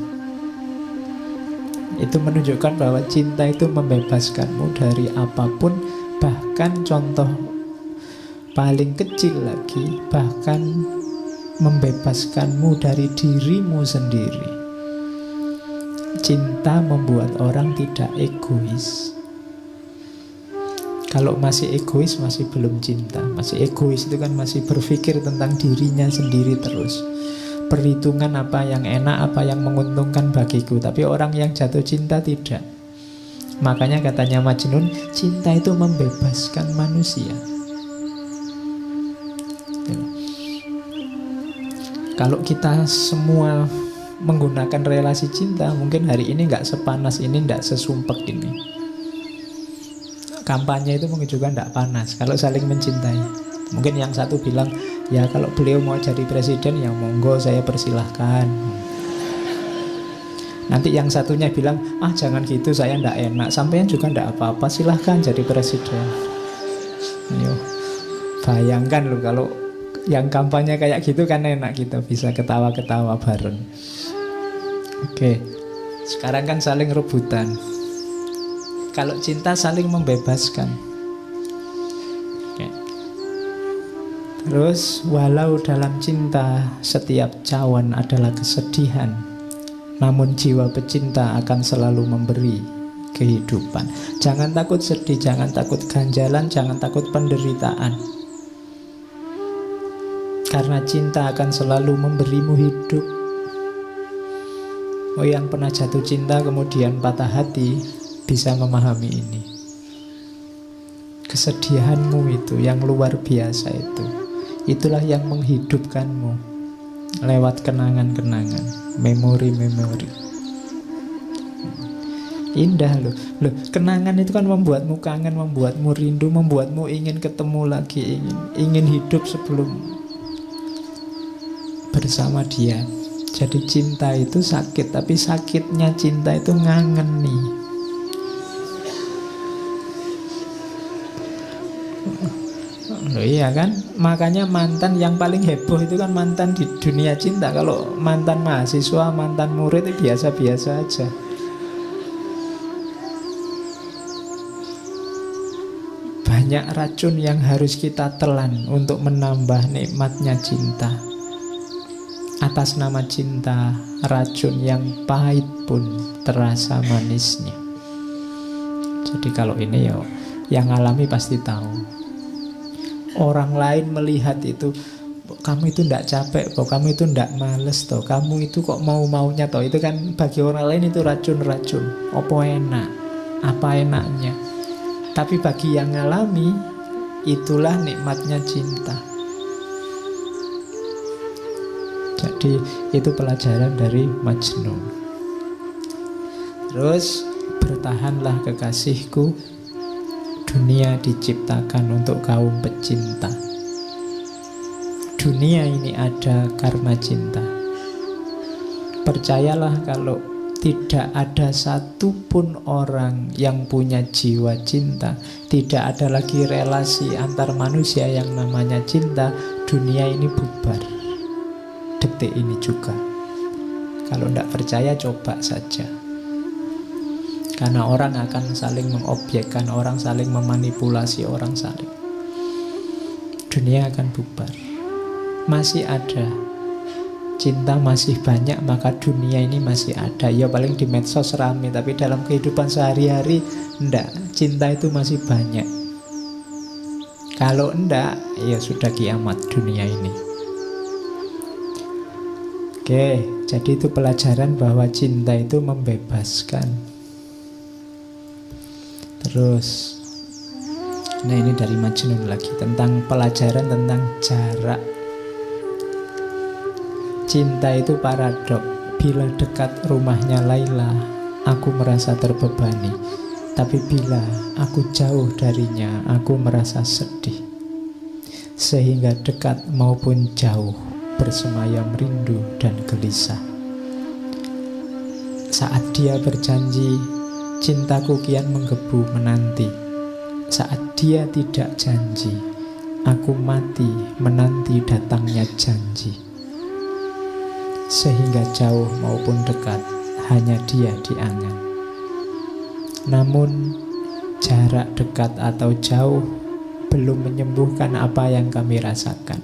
Itu menunjukkan bahwa cinta itu membebaskanmu dari apapun, bahkan contoh paling kecil lagi, bahkan membebaskanmu dari dirimu sendiri. Cinta membuat orang tidak egois. Kalau masih egois masih belum cinta. Masih egois itu kan masih berpikir tentang dirinya sendiri terus. Perhitungan apa yang enak, apa yang menguntungkan bagiku. Tapi orang yang jatuh cinta tidak. Makanya katanya Majnun, cinta itu membebaskan manusia. Kalau kita semua menggunakan relasi cinta, mungkin hari ini nggak sepanas ini, nggak sesumpek ini. Kampanye itu menunjukkan nggak panas kalau saling mencintai. Mungkin yang satu bilang, ya kalau beliau mau jadi presiden, ya monggo saya persilahkan. Nanti yang satunya bilang, jangan gitu, saya nggak enak. Sampean juga nggak apa-apa, silahkan jadi presiden. Ayo, bayangkan loh kalau yang kampanye kayak gitu kan enak, kita bisa ketawa-ketawa bareng. Oke, sekarang kan saling rebutan. Kalau cinta saling membebaskan. Oke. Terus, walau dalam cinta setiap cawan adalah kesedihan, namun jiwa pecinta akan selalu memberi kehidupan. Jangan takut sedih, jangan takut ganjalan, jangan takut penderitaan. Karena cinta akan selalu memberimu hidup. Oh, yang pernah jatuh cinta kemudian patah hati bisa memahami ini. Kesedihanmu itu yang luar biasa itu, itulah yang menghidupkanmu lewat kenangan-kenangan, memori-memori. Indah loh. Kenangan itu kan membuatmu kangen, membuatmu rindu, membuatmu ingin ketemu lagi, ingin hidup sebelum bersama dia. Jadi cinta itu sakit, tapi sakitnya cinta itu ngangeni. Loh iya kan? Makanya mantan yang paling heboh itu kan mantan di dunia cinta. Kalau mantan mahasiswa, mantan murid itu biasa-biasa aja. Banyak racun yang harus kita telan untuk menambah nikmatnya cinta. Atas nama cinta, racun yang pahit pun terasa manisnya. Jadi kalau ini ya, yang alami pasti tahu. Orang lain melihat itu, kamu itu ndak capek kok, kamu itu ndak males toh, kamu itu kok mau-maunya toh. Itu kan bagi orang lain itu racun-racun. Apa enak? Apa enaknya? Tapi bagi yang ngalami, itulah nikmatnya cinta. Jadi itu pelajaran dari Majnun. Terus, bertahanlah kekasihku, dunia diciptakan untuk kaum pecinta. Dunia ini ada karena cinta. Percayalah kalau tidak ada satupun orang yang punya jiwa cinta, tidak ada lagi relasi antar manusia yang namanya cinta, dunia ini bubar. Detik ini juga. Kalau tidak percaya, coba saja. Karena orang akan saling mengobjekkan, orang saling memanipulasi, orang saling. Dunia akan bubar. Masih ada cinta, masih banyak, maka dunia ini masih ada. Ya paling di medsos rame, tapi dalam kehidupan sehari-hari enggak, cinta itu masih banyak. Kalau enggak, ya sudah kiamat dunia ini. Oke, jadi itu pelajaran bahwa cinta itu membebaskan. Terus, nah ini dari Majnun lagi, tentang pelajaran tentang jarak. Cinta itu paradok. Bila dekat rumahnya Laila, aku merasa terbebani. Tapi bila aku jauh darinya, aku merasa sedih. Sehingga dekat maupun jauh, bersemayam rindu dan gelisah. Saat dia berjanji, cintaku kian menggebu menanti. Saat dia tidak janji, aku mati menanti datangnya janji. Sehingga jauh maupun dekat, hanya dia di angan. Namun jarak dekat atau jauh belum menyembuhkan apa yang kami rasakan.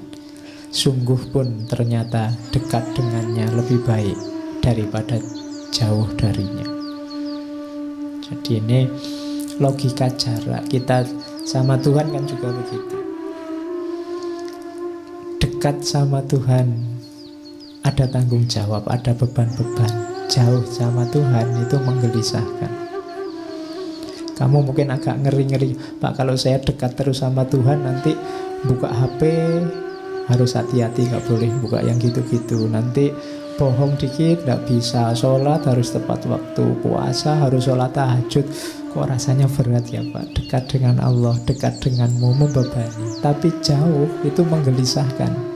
Sungguh pun ternyata dekat dengannya lebih baik daripada jauh darinya. Jadi ini logika jarak. Kita sama Tuhan kan juga begitu. Dekat sama Tuhan ada tanggung jawab, ada beban-beban. Jauh sama Tuhan itu menggelisahkan. Kamu mungkin agak ngeri-ngeri, Pak, kalau saya dekat terus sama Tuhan, nanti buka HP harus hati-hati, gak boleh buka yang gitu-gitu. Nanti bohong dikit gak bisa, sholat harus tepat waktu, puasa harus sholat tahajud. Kok rasanya berat ya Pak? Dekat dengan Allah, dekat denganmu membebani. Tapi jauh itu menggelisahkan.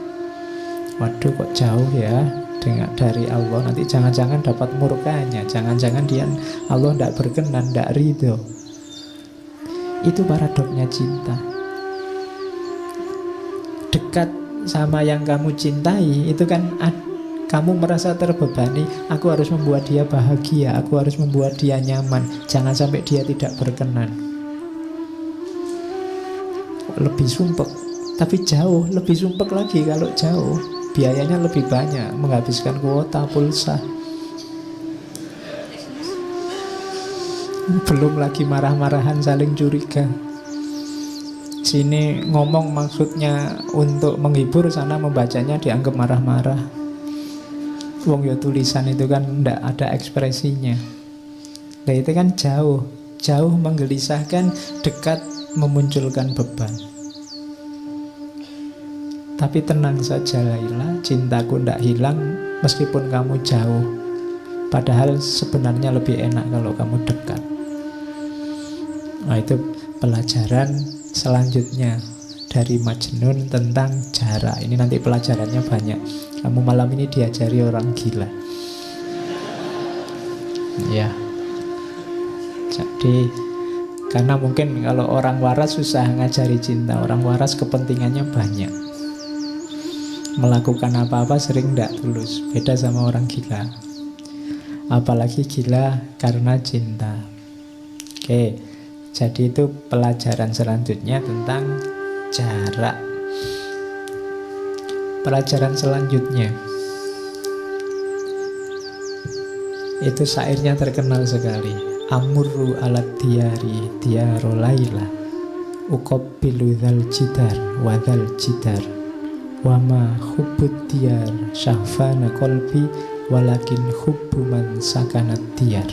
Waduh, kok jauh ya dari Allah, nanti jangan-jangan dapat murkanya, jangan-jangan Allah tidak berkenan, tidak ridho. Itu paradoknya cinta. Dekat sama yang kamu cintai, itu kan kamu merasa terbebani. Aku harus membuat dia bahagia, aku harus membuat dia nyaman, jangan sampai dia tidak berkenan. Lebih sumpek. Tapi jauh, lebih sumpek lagi kalau jauh. Biayanya lebih banyak, menghabiskan kuota pulsa. Belum lagi marah-marahan, saling curiga. Sini ngomong maksudnya untuk menghibur, sana membacanya dianggap marah-marah. Wong ya tulisan itu kan ndak ada ekspresinya. Nah itu kan jauh, jauh menggelisahkan, dekat memunculkan beban. Tapi tenang saja Laila, cintaku ndak hilang meskipun kamu jauh. Padahal sebenarnya lebih enak kalau kamu dekat. Nah itu pelajaran selanjutnya dari Majnun tentang jarak. Ini nanti pelajarannya banyak. Kamu malam ini diajari orang gila. Ya. Jadi karena mungkin kalau orang waras susah ngajari cinta. Orang waras kepentingannya banyak. Melakukan apa-apa sering tidak tulus. Beda sama orang gila. Apalagi gila karena cinta. Oke, jadi itu pelajaran selanjutnya tentang jarak. Pelajaran selanjutnya itu syairnya terkenal sekali. Amurru alat diyari diyaro laila uqabbilu dzal jidar wa dzal jidar wama hubbud diyar syahfana qalbi walakin hubbu man sakanat diyar.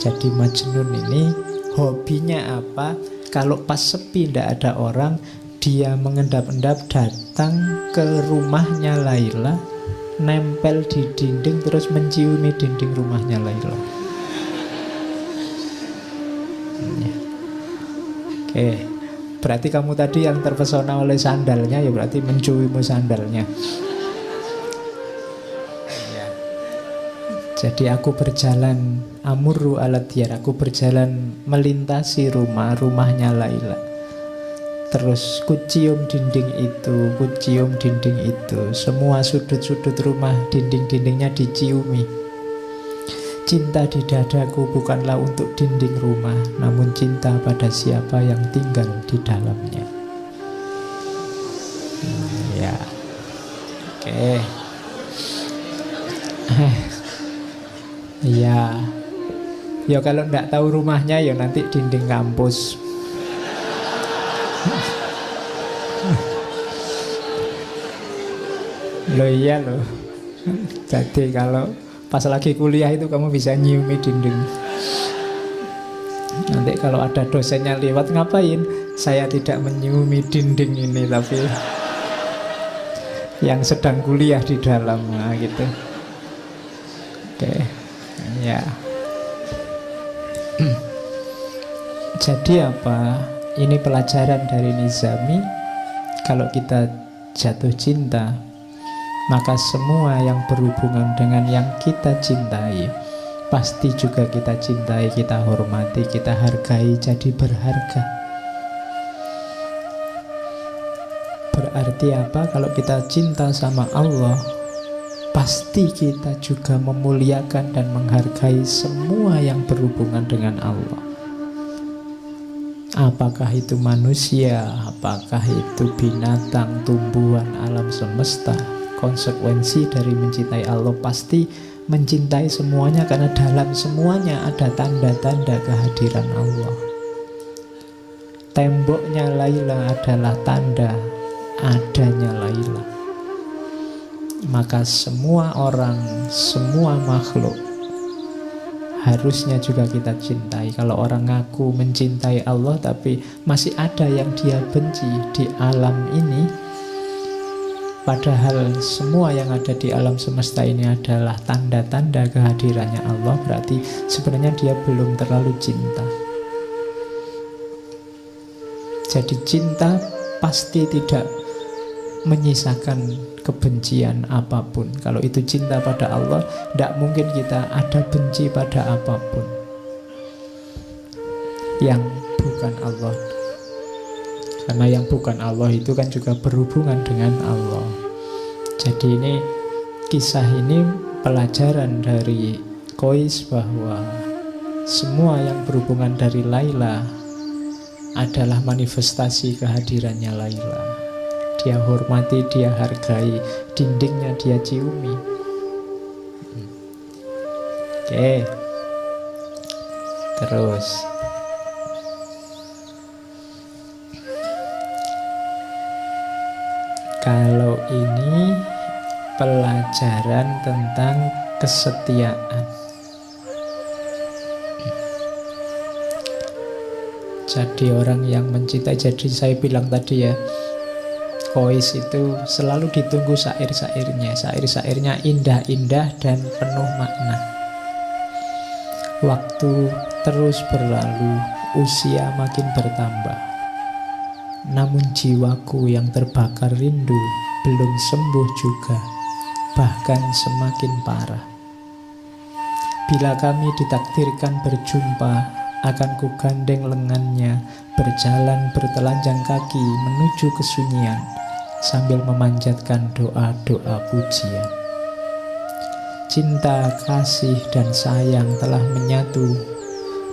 Jadi Majnun ini hobinya apa? Kalau pas sepi tidak ada orang, dia mengendap-endap datang ke rumahnya Laila, nempel di dinding terus menciumi dinding rumahnya Laila. Oke, berarti kamu tadi yang terpesona oleh sandalnya, ya berarti menciumi sandalnya. Jadi aku berjalan amurru ala diyar, aku berjalan melintasi rumahnya Laila. Terus kucium dinding itu, kucium dinding itu. Semua sudut-sudut rumah, dinding-dindingnya diciumi. Cinta di dadaku bukanlah untuk dinding rumah, namun cinta pada siapa yang tinggal di dalamnya. Ya, oke. Iya. Ya kalau ndak tahu rumahnya ya nanti dinding kampus. Loh iya loh. Jadi kalau pas lagi kuliah itu kamu bisa nyiumi dinding. Nanti kalau ada dosennya lewat, ngapain? Saya tidak menyiumi dinding ini, tapi yang sedang kuliah di dalam, nah, gitu. Oke. Ya. Jadi apa? Ini pelajaran dari Nizami. Kalau kita jatuh cinta, maka semua yang berhubungan dengan yang kita cintai pasti juga kita cintai, kita hormati, kita hargai, jadi berharga. Berarti apa? Kalau kita cinta sama Allah, pasti kita juga memuliakan dan menghargai semua yang berhubungan dengan Allah. Apakah itu manusia, apakah itu binatang, tumbuhan, alam semesta. Konsekuensi dari mencintai Allah pasti mencintai semuanya, karena dalam semuanya ada tanda-tanda kehadiran Allah. Temboknya Laila adalah tanda adanya Laila. Maka semua orang, semua makhluk harusnya juga kita cintai. Kalau orang ngaku mencintai Allah tapi masih ada yang dia benci di alam ini, padahal semua yang ada di alam semesta ini adalah tanda-tanda kehadirannya Allah, berarti sebenarnya dia belum terlalu cinta. Jadi cinta pasti tidak menyisakan kebencian apapun. Kalau itu cinta pada Allah, tidak mungkin kita ada benci pada apapun yang bukan Allah. Karena yang bukan Allah itu kan juga berhubungan dengan Allah. Jadi ini, kisah ini pelajaran dari Qais bahwa semua yang berhubungan dari Laila adalah manifestasi kehadirannya Laila. Dia hormati, dia hargai, dindingnya dia ciumi. Oke. Terus Kalau ini pelajaran tentang kesetiaan. Jadi orang yang mencintai, jadi saya bilang tadi ya, Kois itu selalu ditunggu syair-syairnya. Syair-syairnya indah-indah dan penuh makna. Waktu terus berlalu, usia makin bertambah. Namun jiwaku yang terbakar rindu belum sembuh juga, bahkan semakin parah. Bila kami ditakdirkan berjumpa, akan ku gandeng lengannya, berjalan bertelanjang kaki menuju kesunyian, sambil memanjatkan doa-doa pujian. Cinta, kasih, dan sayang telah menyatu,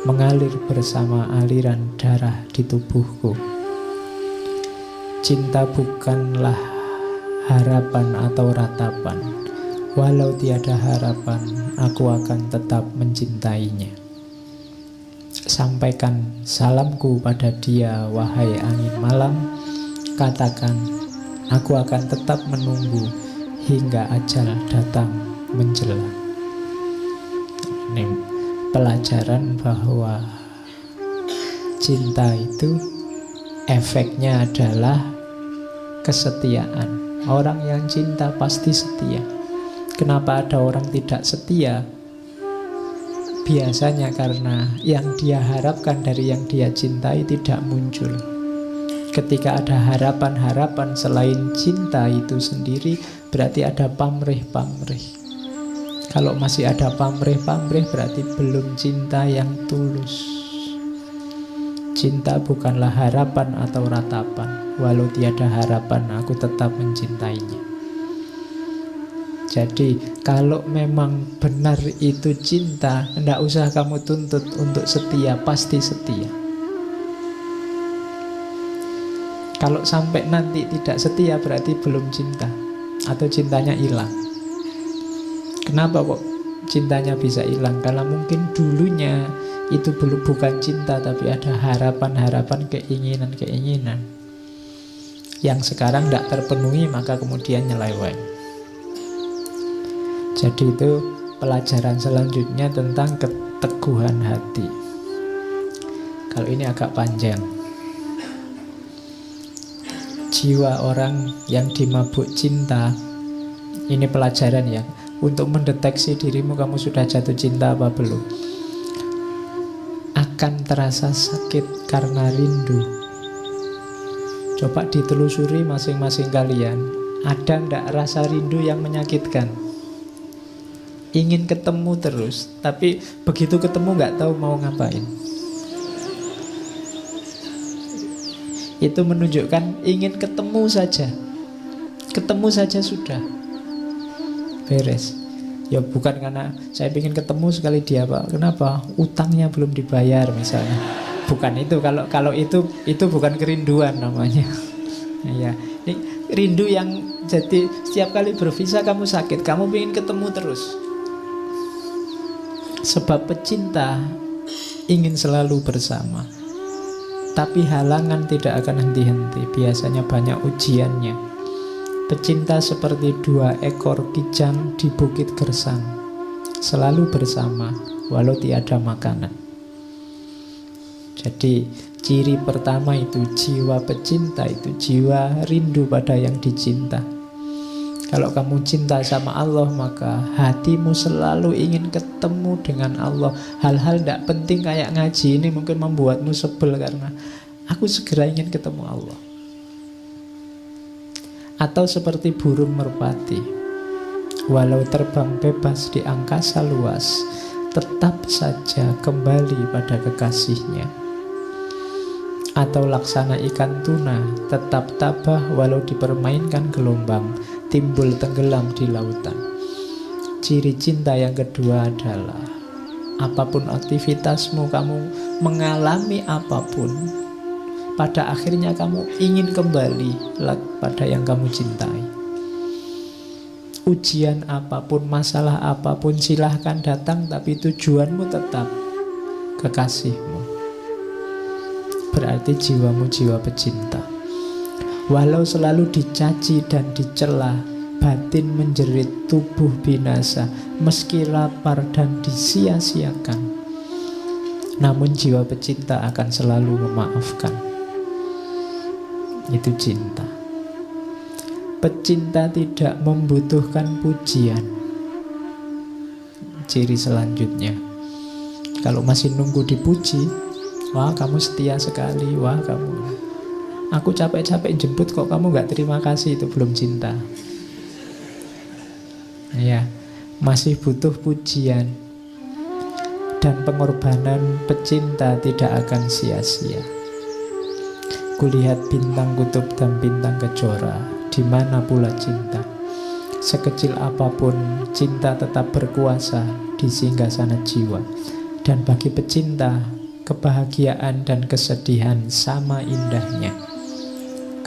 mengalir bersama aliran darah di tubuhku. Cinta bukanlah harapan atau ratapan. Walau tiada harapan, aku akan tetap mencintainya. Sampaikan salamku pada dia, wahai angin malam. Katakan, aku akan tetap menunggu hingga ajal datang menjelang. Ini pelajaran bahwa cinta itu efeknya adalah kesetiaan. Orang yang cinta pasti setia. Kenapa ada orang tidak setia? Biasanya karena yang dia harapkan dari yang dia cintai tidak muncul. Ketika ada harapan-harapan selain cinta itu sendiri, berarti ada pamrih-pamrih. Kalau masih ada pamrih-pamrih, berarti belum cinta yang tulus. Cinta bukanlah harapan atau ratapan. Walau tiada harapan, aku tetap mencintainya. Jadi kalau memang benar itu cinta, tidak usah kamu tuntut untuk setia, pasti setia. Kalau sampai nanti tidak setia, berarti belum cinta, atau cintanya hilang. Kenapa kok cintanya bisa hilang? Karena mungkin dulunya itu bukan cinta, tapi ada harapan-harapan, keinginan-keinginan yang sekarang tidak terpenuhi, maka kemudian nyeleweng. Jadi itu pelajaran selanjutnya tentang keteguhan hati. Kalau ini agak panjang. Jiwa orang yang dimabuk cinta, ini pelajaran ya, untuk mendeteksi dirimu kamu sudah jatuh cinta apa belum. Akan terasa sakit karena rindu. Coba ditelusuri masing-masing kalian. Ada enggak rasa rindu yang menyakitkan? Ingin ketemu terus, tapi begitu ketemu nggak tahu mau ngapain. Itu menunjukkan ingin ketemu saja. Ketemu saja sudah beres. Ya bukan karena saya ingin ketemu sekali dia Pak. Kenapa? Utangnya belum dibayar misalnya. Bukan itu. Kalau itu bukan kerinduan namanya. Ya, ini rindu yang jadi setiap kali bervisa kamu sakit, kamu ingin ketemu terus. Sebab pecinta ingin selalu bersama, tapi halangan tidak akan henti-henti. Biasanya banyak ujiannya. Pecinta seperti dua ekor kijang di bukit gersang, selalu bersama walau tiada makanan. Jadi ciri pertama itu jiwa pecinta, itu jiwa rindu pada yang dicinta. Kalau kamu cinta sama Allah, maka hatimu selalu ingin ketemu dengan Allah. Hal-hal tidak penting kayak ngaji ini mungkin membuatmu sebel karena aku segera ingin ketemu Allah. Atau seperti burung merpati, walau terbang bebas di angkasa luas, tetap saja kembali pada kekasihnya. Atau laksana ikan tuna, tetap tabah walau dipermainkan gelombang, timbul tenggelam di lautan. Ciri cinta yang kedua adalah apapun aktivitasmu, kamu mengalami apapun, pada akhirnya kamu ingin kembali pada yang kamu cintai. Ujian apapun, masalah apapun, silahkan datang, tapi tujuanmu tetap kekasihmu. Berarti jiwamu jiwa pecinta. Walau selalu dicaci dan dicela, batin menjerit, tubuh binasa, meski lapar dan disia-siakan, namun jiwa pecinta akan selalu memaafkan. Itu cinta. Pecinta tidak membutuhkan pujian. Ciri selanjutnya, kalau masih nunggu dipuji, wah kamu setia sekali, wah kamu, aku capek-capek jemput kok kamu gak terima kasih, itu belum cinta. Ya, masih butuh pujian. Dan pengorbanan pecinta tidak akan sia-sia. Kulihat bintang kutub dan bintang kejora, di mana pula cinta. Sekecil apapun, cinta tetap berkuasa di singgasana jiwa. Dan bagi pecinta, kebahagiaan dan kesedihan sama indahnya.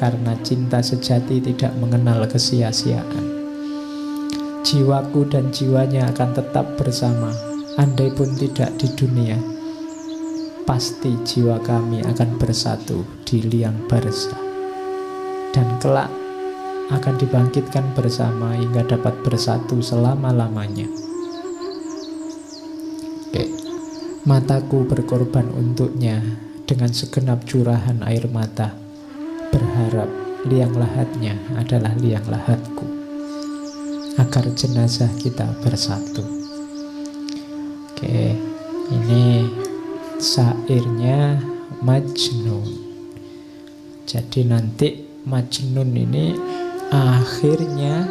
Karena cinta sejati tidak mengenal kesia-siaan. Jiwaku dan jiwanya akan tetap bersama. Andai pun tidak di dunia, pasti jiwa kami akan bersatu di liang barza. Dan kelak akan dibangkitkan bersama hingga dapat bersatu selama-lamanya. Oke. Mataku berkorban untuknya dengan segenap curahan air mata, berharap liang lahatnya adalah liang lahatku, agar jenazah kita bersatu. Oke, ini syairnya Majnun. Jadi nanti Majnun ini akhirnya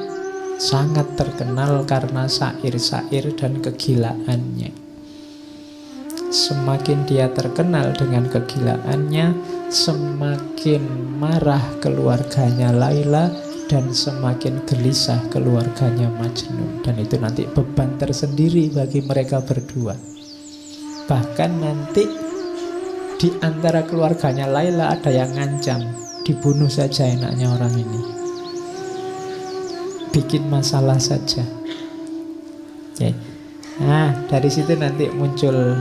sangat terkenal karena syair-syair dan kegilaannya. Semakin dia terkenal dengan kegilaannya, semakin marah keluarganya Laila dan semakin gelisah keluarganya Majnun. Dan itu nanti beban tersendiri bagi mereka berdua. Bahkan nanti di antara keluarganya Laila ada yang ngancam, dibunuh saja enaknya orang ini, bikin masalah saja. Oke. Nah, dari situ nanti muncul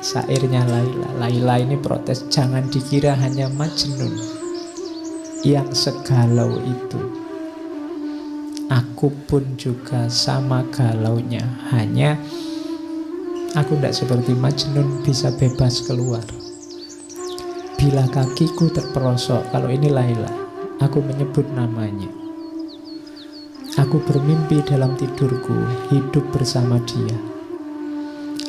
syairnya Laila. Laila ini protes, jangan dikira hanya Majnun yang segalau itu. Aku pun juga sama galaunya, hanya aku tidak seperti Majnun bisa bebas keluar. Bila kakiku terperosok, kalau ini Laila, aku menyebut namanya. Aku bermimpi dalam tidurku, hidup bersama dia.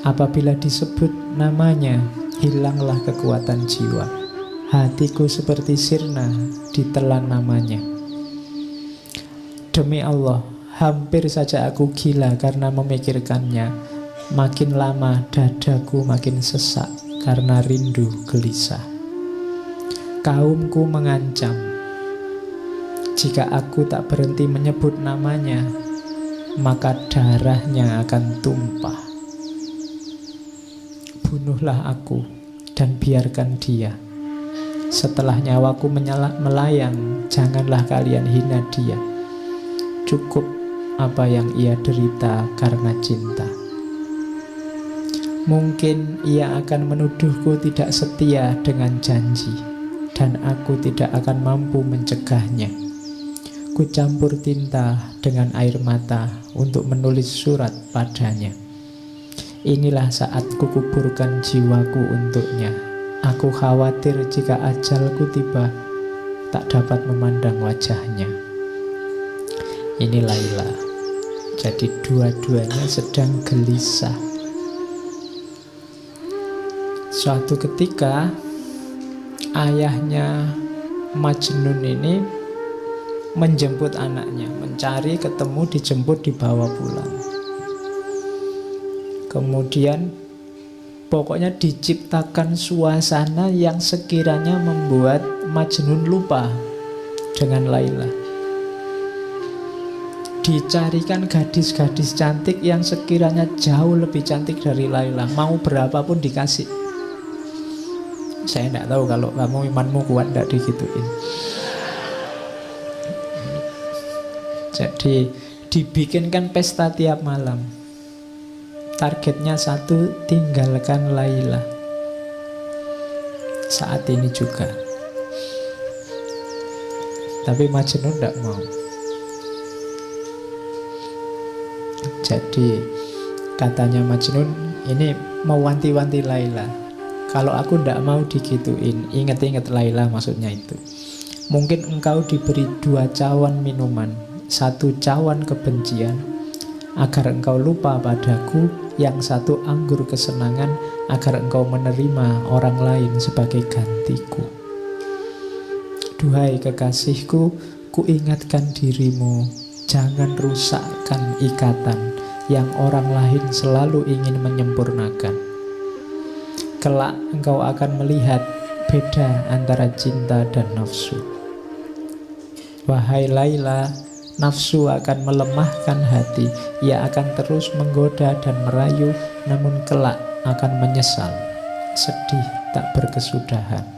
Apabila disebut namanya, hilanglah kekuatan jiwa. Hatiku seperti sirna ditelan namanya. Demi Allah, hampir saja aku gila karena memikirkannya. Makin lama dadaku makin sesak karena rindu gelisah. Kaumku mengancam, jika aku tak berhenti menyebut namanya, maka darahnya akan tumpah. Bunuhlah aku dan biarkan dia. Setelah nyawaku melayang, janganlah kalian hina dia. Cukup apa yang ia derita karena cinta. Mungkin ia akan menuduhku tidak setia dengan janji, dan aku tidak akan mampu mencegahnya. Ku campur tinta dengan air mata untuk menulis surat padanya. Inilah saat kukuburkan jiwaku untuknya. Aku khawatir jika ajalku tiba, tak dapat memandang wajahnya. Ini Laila. Jadi dua-duanya sedang gelisah. Suatu ketika ayahnya Majnun ini menjemput anaknya, mencari, ketemu, dijemput, dibawa pulang. Kemudian pokoknya diciptakan suasana yang sekiranya membuat Majnun lupa dengan Laila. Dicarikan gadis-gadis cantik yang sekiranya jauh lebih cantik dari Laila, mau berapapun dikasih. Saya tidak tahu kalau kamu imanmu kuat tidak digituin. Jadi dibikinkan pesta tiap malam. Targetnya satu, tinggalkan Laila. Saat ini juga. Tapi Majnun tidak mau. Jadi katanya Majnun ini mau wanti-wanti Laila. Kalau aku tidak mau digituin, ingat-ingat Laila maksudnya itu. Mungkin engkau diberi 2 cawan minuman, 1 cawan kebencian, agar engkau lupa padaku, yang 1 anggur kesenangan, agar engkau menerima orang lain sebagai gantiku. Duhai kekasihku, kuingatkan dirimu, jangan rusakkan ikatan yang orang lain selalu ingin menyempurnakan. Kelak engkau akan melihat beda antara cinta dan nafsu. Wahai Laila, nafsu akan melemahkan hati. Ia akan terus menggoda dan merayu, namun kelak akan menyesal, sedih tak berkesudahan.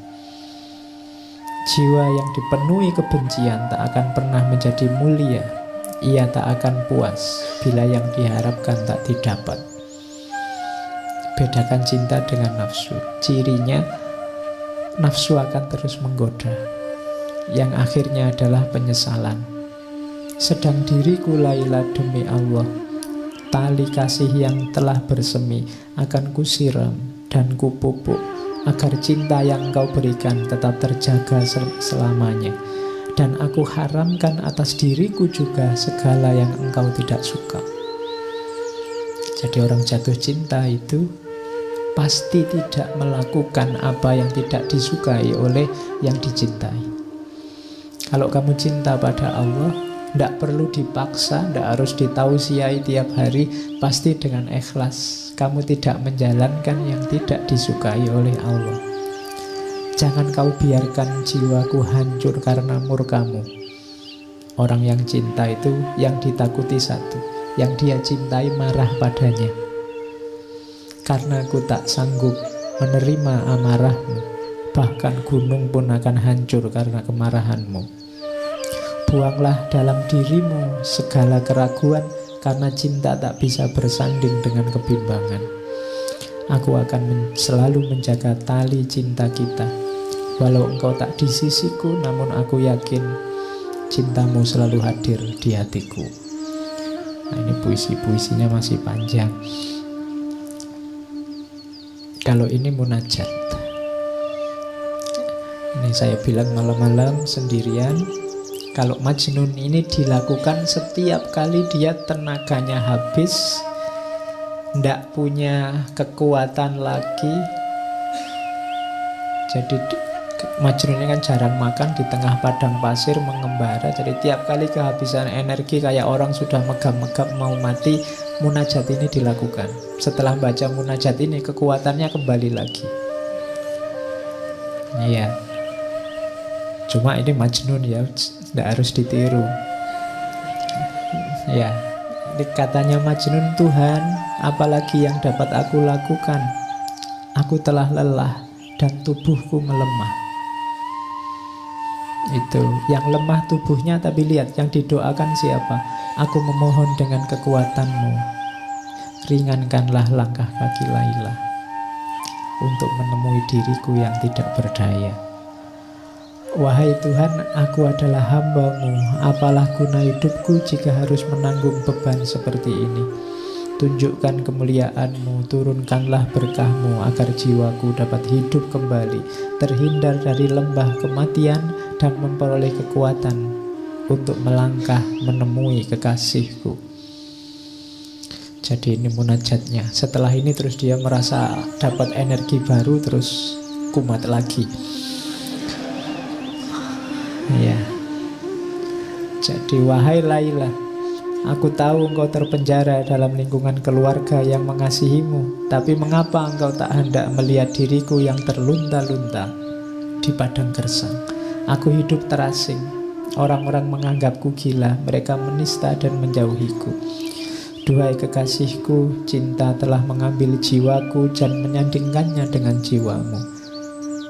Jiwa yang dipenuhi kebencian tak akan pernah menjadi mulia. Ia tak akan puas bila yang diharapkan tak didapat. Bedakan cinta dengan nafsu. Cirinya, nafsu akan terus menggoda, yang akhirnya adalah penyesalan. Sedang diriku Laila demi Allah, tali kasih yang telah bersemi akan kusiram dan kupupuk, agar cinta yang engkau berikan tetap terjaga selamanya. Dan aku haramkan atas diriku juga segala yang engkau tidak suka. Jadi orang jatuh cinta itu pasti tidak melakukan apa yang tidak disukai oleh yang dicintai. Kalau kamu cinta pada Allah, tidak perlu dipaksa, tidak harus ditausiai tiap hari, pasti dengan ikhlas. Kamu tidak menjalankan yang tidak disukai oleh Allah. Jangan kau biarkan jiwaku hancur karena murkamu. Orang yang cinta itu yang ditakuti satu, yang dia cintai marah padanya. Karena aku tak sanggup menerima amarahmu, bahkan gunung pun akan hancur karena kemarahanmu. Buanglah dalam dirimu segala keraguan, karena cinta tak bisa bersanding dengan kebimbangan. Aku akan selalu menjaga tali cinta kita. Walau engkau tak di sisiku, namun aku yakin cintamu selalu hadir di hatiku. Nah, ini puisi-puisinya masih panjang. Kalau ini munajat. Ini saya bilang malam-malam sendirian. Kalau Majnun ini dilakukan setiap kali dia tenaganya habis, ndak punya kekuatan lagi. Jadi Majnun ini kan jarang makan, di tengah padang pasir mengembara. Jadi tiap kali kehabisan energi kayak orang sudah megap-megap mau mati, munajat ini dilakukan. Setelah baca munajat ini, kekuatannya kembali lagi. Iya. Cuma ini Majnun ya, tidak harus ditiru. Ya, ini katanya Majnun, Tuhan, apalagi yang dapat aku lakukan? Aku telah lelah dan tubuhku melemah. Itu yang lemah tubuhnya, tapi lihat yang didoakan siapa? Aku memohon dengan kekuatanmu, ringankanlah langkah kaki Laila untuk menemui diriku yang tidak berdaya. Wahai Tuhan, aku adalah hamba-Mu. Apalah guna hidupku jika harus menanggung beban seperti ini? Tunjukkan kemuliaan-Mu, turunkanlah berkah-Mu agar jiwaku dapat hidup kembali, terhindar dari lembah kematian dan memperoleh kekuatan untuk melangkah menemui kekasihku. Jadi ini munajatnya. Setelah ini terus dia merasa dapat energi baru, terus kumat lagi. Ya. Jadi wahai Laila, aku tahu engkau terpenjara dalam lingkungan keluarga yang mengasihimu, tapi mengapa engkau tak hendak melihat diriku yang terlunta-lunta di padang gersang? Aku hidup terasing. Orang-orang menganggapku gila, mereka menista dan menjauhiku. Duhai kekasihku, cinta telah mengambil jiwaku dan menyandingkannya dengan jiwamu.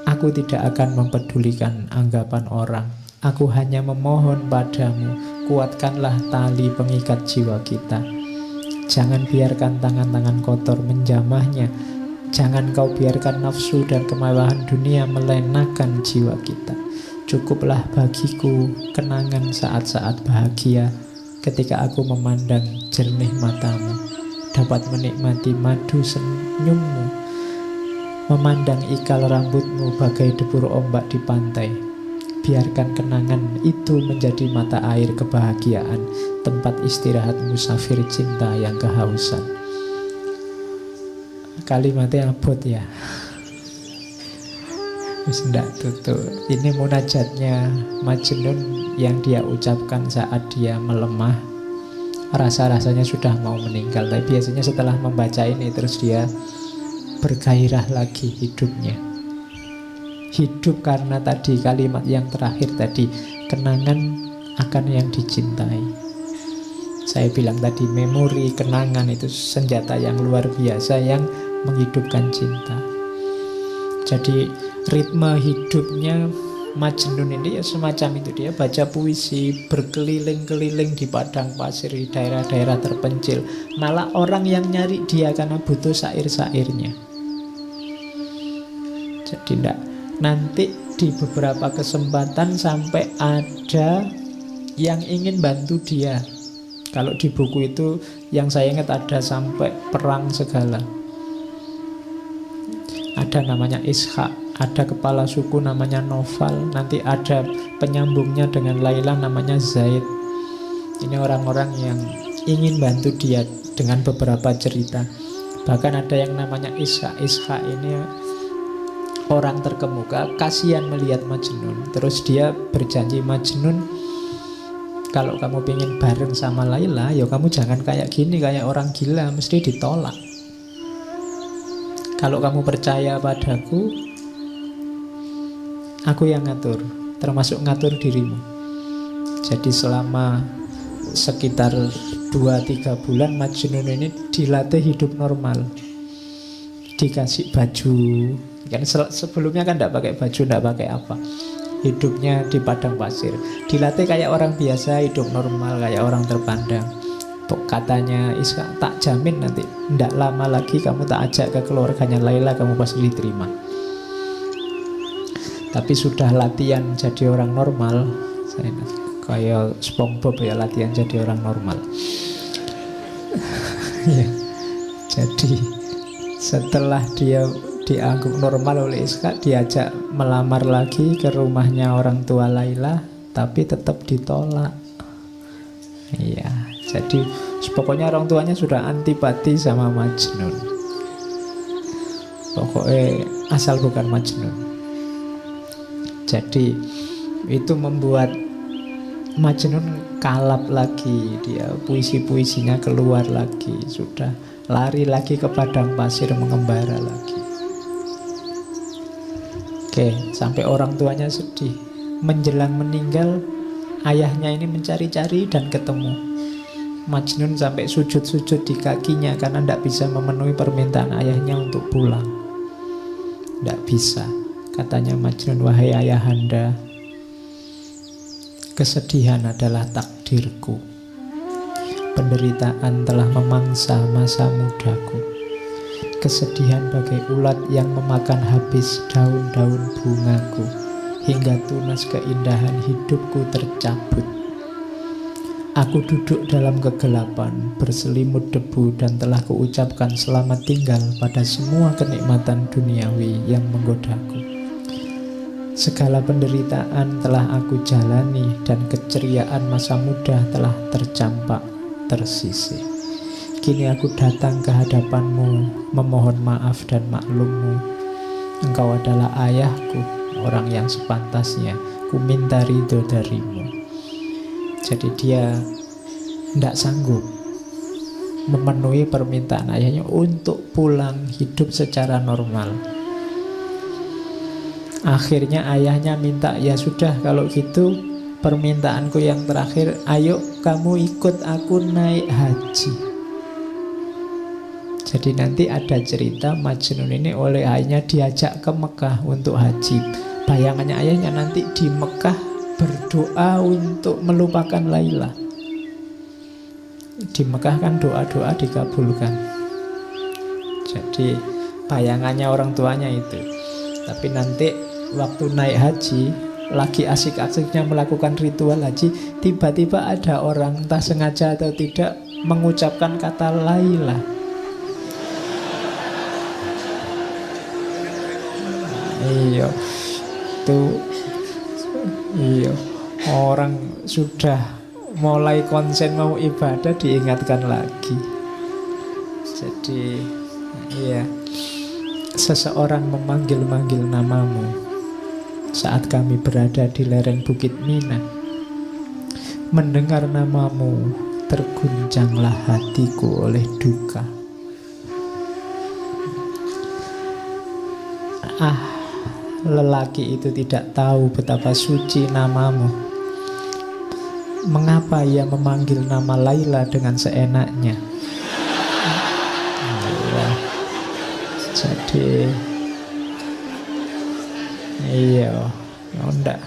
Aku tidak akan mempedulikan anggapan orang. Aku hanya memohon padamu, kuatkanlah tali pengikat jiwa kita. Jangan biarkan tangan-tangan kotor menjamahnya. Jangan kau biarkan nafsu dan kemewahan dunia melenakan jiwa kita. Cukuplah bagiku kenangan saat-saat bahagia ketika aku memandang jernih matamu, dapat menikmati madu senyummu, memandang ikal rambutmu bagai debur ombak di pantai. Biarkan kenangan itu menjadi mata air kebahagiaan, tempat istirahat musafir cinta yang kehausan. Kalimatnya abot ya. Wis ndak tutup. Ini munajatnya Majnun yang dia ucapkan saat dia melemah. Rasa-rasanya sudah mau meninggal, tapi biasanya setelah membaca ini terus dia bergairah lagi hidupnya. Hidup karena tadi kalimat yang terakhir tadi, kenangan akan yang dicintai. Saya bilang tadi, memori, kenangan itu senjata yang luar biasa yang menghidupkan cinta. Jadi ritme hidupnya Majnun ini ya semacam itu. Dia baca puisi, berkeliling-keliling di padang pasir, di daerah-daerah terpencil. Malah orang yang nyari dia karena butuh syair-syairnya. Jadi enggak, nanti di beberapa kesempatan sampai ada yang ingin bantu dia. Kalau di buku itu yang saya ingat ada sampai perang segala. Ada namanya Ishak, ada kepala suku namanya Noval, nanti ada penyambungnya dengan Laila namanya Zaid. Ini orang-orang yang ingin bantu dia dengan beberapa cerita. Bahkan ada yang namanya Ishak. Ishak ini orang terkemuka, kasihan melihat Majnun. Terus dia berjanji, Majnun, kalau kamu pengen bareng sama Laila, ya kamu jangan kayak gini, kayak orang gila, mesti ditolak. Kalau kamu percaya padaku, aku yang ngatur, termasuk ngatur dirimu. Jadi selama sekitar 2-3 bulan Majnun ini dilatih hidup normal. Dikasih baju, kan sebelumnya kan tidak pakai baju, tidak pakai apa. Hidupnya di padang pasir, dilatih kayak orang biasa, hidup normal kayak orang terpandang. Katanya Ishak, tak jamin nanti tidak lama lagi kamu tak ajak ke keluarganya Laila, kamu pasti diterima. Tapi sudah latihan jadi orang normal. Saya kayak SpongeBob ya, latihan jadi orang normal. Ya. Jadi setelah dia dianggap normal oleh Ishak, diajak melamar lagi ke rumahnya orang tua Laila, tapi tetap ditolak. Iya, jadi pokoknya orang tuanya sudah antipati sama Majnun. Pokoknya asal bukan Majnun. Jadi itu membuat Majnun kalap lagi. Dia puisi-puisinya keluar lagi. Sudah lari lagi ke padang pasir, mengembara lagi. Oke, sampai orang tuanya sedih. Menjelang meninggal, ayahnya ini mencari-cari dan ketemu. Majnun sampai sujud-sujud di kakinya karena tidak bisa memenuhi permintaan ayahnya untuk pulang. Tidak bisa. Katanya Majnun, wahai ayahanda, kesedihan adalah takdirku. Penderitaan telah memangsa masa mudaku. Kesedihan bagai ulat yang memakan habis daun-daun bungaku, hingga tunas keindahan hidupku tercabut. Aku duduk dalam kegelapan, berselimut debu, dan telah kuucapkan selamat tinggal pada semua kenikmatan duniawi yang menggodaku. Segala penderitaan telah aku jalani, dan keceriaan masa muda telah tercampak, tersisih. Kini aku datang ke hadapanmu, memohon maaf dan maklummu. Engkau adalah ayahku, orang yang sepantasnya ku minta ridho darimu. Jadi dia tidak sanggup memenuhi permintaan ayahnya untuk pulang hidup secara normal. Akhirnya ayahnya minta, ya sudah kalau gitu permintaanku yang terakhir, ayo kamu ikut aku naik haji. Jadi nanti ada cerita Majnun ini oleh ayahnya diajak ke Mekah untuk haji. Bayangannya ayahnya nanti di Mekah berdoa untuk melupakan Laila. Di Mekah kan doa-doa dikabulkan. Jadi bayangannya orang tuanya itu. Tapi nanti waktu naik haji, lagi asik-asiknya melakukan ritual haji, tiba-tiba ada orang entah sengaja atau tidak mengucapkan kata Laila. Iya, tuh, iya, orang sudah mulai konsen mau ibadah diingatkan lagi. Jadi, iya, seseorang memanggil-manggil namamu saat kami berada di lereng Bukit Mina. Mendengar namamu, terguncanglah hatiku oleh duka. Lelaki itu tidak tahu betapa suci namamu. Mengapa ia memanggil nama Laila dengan seenaknya? Ya. Jadi, iya, enggak.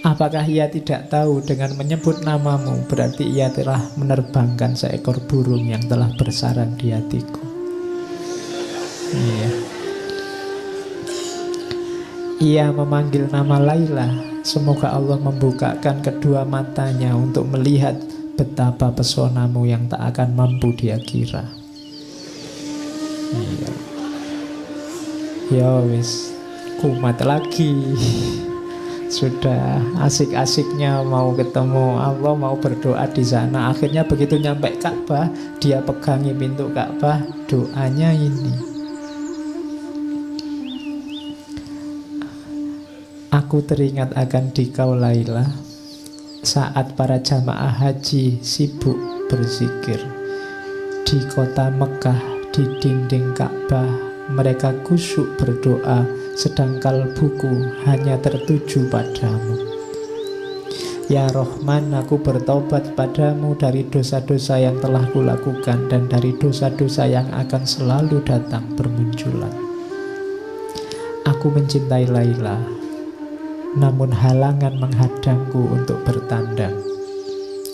Apakah ia tidak tahu dengan menyebut namamu berarti ia telah menerbangkan seekor burung yang telah bersarang di hatiku? Iya. Ia memanggil nama Laila. Semoga Allah membukakan kedua matanya untuk melihat betapa pesonamu yang tak akan mampu dia kira. Iya. Ya wis, kumat lagi. Sudah asik-asiknya mau ketemu Allah, mau berdoa di sana. Akhirnya begitu nyampe Ka'bah, dia pegangi pintu Ka'bah, doanya ini. Aku teringat akan dikau Laila saat para jamaah haji sibuk berzikir di kota Mekah, di dinding Ka'bah. Mereka khusyuk berdoa, sedang kalbuku hanya tertuju padamu. Ya Rahman, aku bertobat padamu dari dosa-dosa yang telah kulakukan dan dari dosa-dosa yang akan selalu datang bermunculan. Aku mencintai Laila, namun halangan menghadangku untuk bertandang.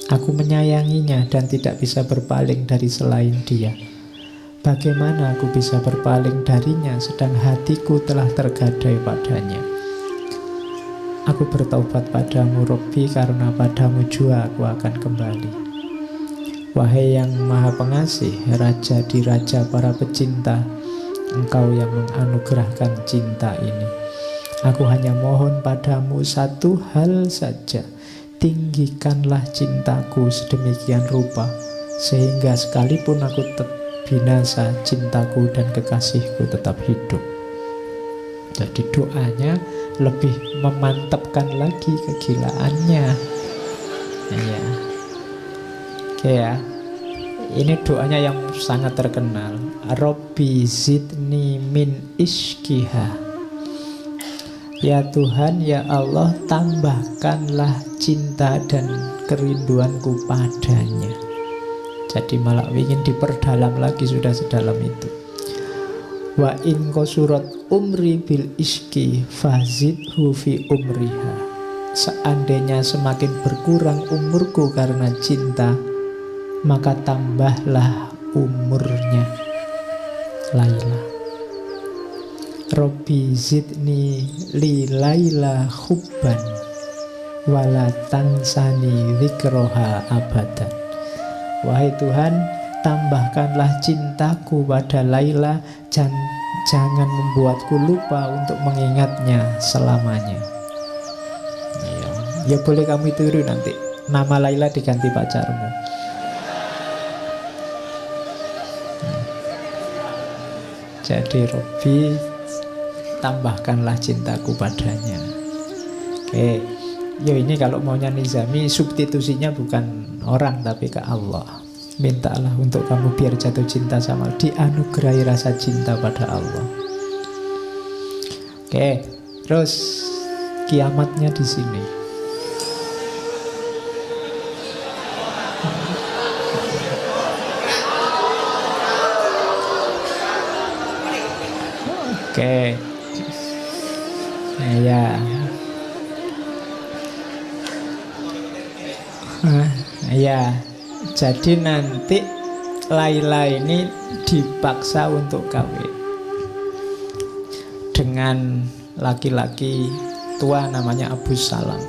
Aku menyayanginya dan tidak bisa berpaling dari selain dia. Bagaimana aku bisa berpaling darinya sedang hatiku telah tergadai padanya? Aku bertaubat padamu Robbi, karena padamu jua aku akan kembali. Wahai yang maha pengasih, Raja di raja para pecinta, Engkau yang menganugerahkan cinta ini. Aku hanya mohon padamu satu hal saja, tinggikanlah cintaku sedemikian rupa, sehingga sekalipun aku binasa, cintaku dan kekasihku tetap hidup. Jadi doanya lebih memantapkan lagi kegilaannya. Ya. Oke ya. Ini doanya yang sangat terkenal. Robbi zidni min ishkiha. Ya Tuhan, ya Allah, tambahkanlah cinta dan kerinduanku padanya. Jadi malah ingin diperdalam lagi, sudah sedalam itu. Wa in qasurat umri bil iski fazidhu fi umriha. Seandainya semakin berkurang umurku karena cinta, maka tambahlah umurnya Laila. Robbi zidni li Laila hubban wala tansani dzikroha abadan. Wahai Tuhan, tambahkanlah cintaku pada Laila, jangan membuatku lupa untuk mengingatnya selamanya. Ya boleh kamu tiru nanti, nama Laila diganti pacarmu. Jadi Robbi, tambahkanlah cintaku padanya. Oke. Yo, ini kalau maunya Nizami, substitusinya bukan orang tapi ke Allah. Mintalah untuk kamu biar jatuh cinta sama, dianugerahi rasa cinta pada Allah. Oke, terus kiamatnya di sini. Oke. Ya. Ya, jadi nanti Laila ini dipaksa untuk kawin dengan laki-laki tua namanya Abu Salam.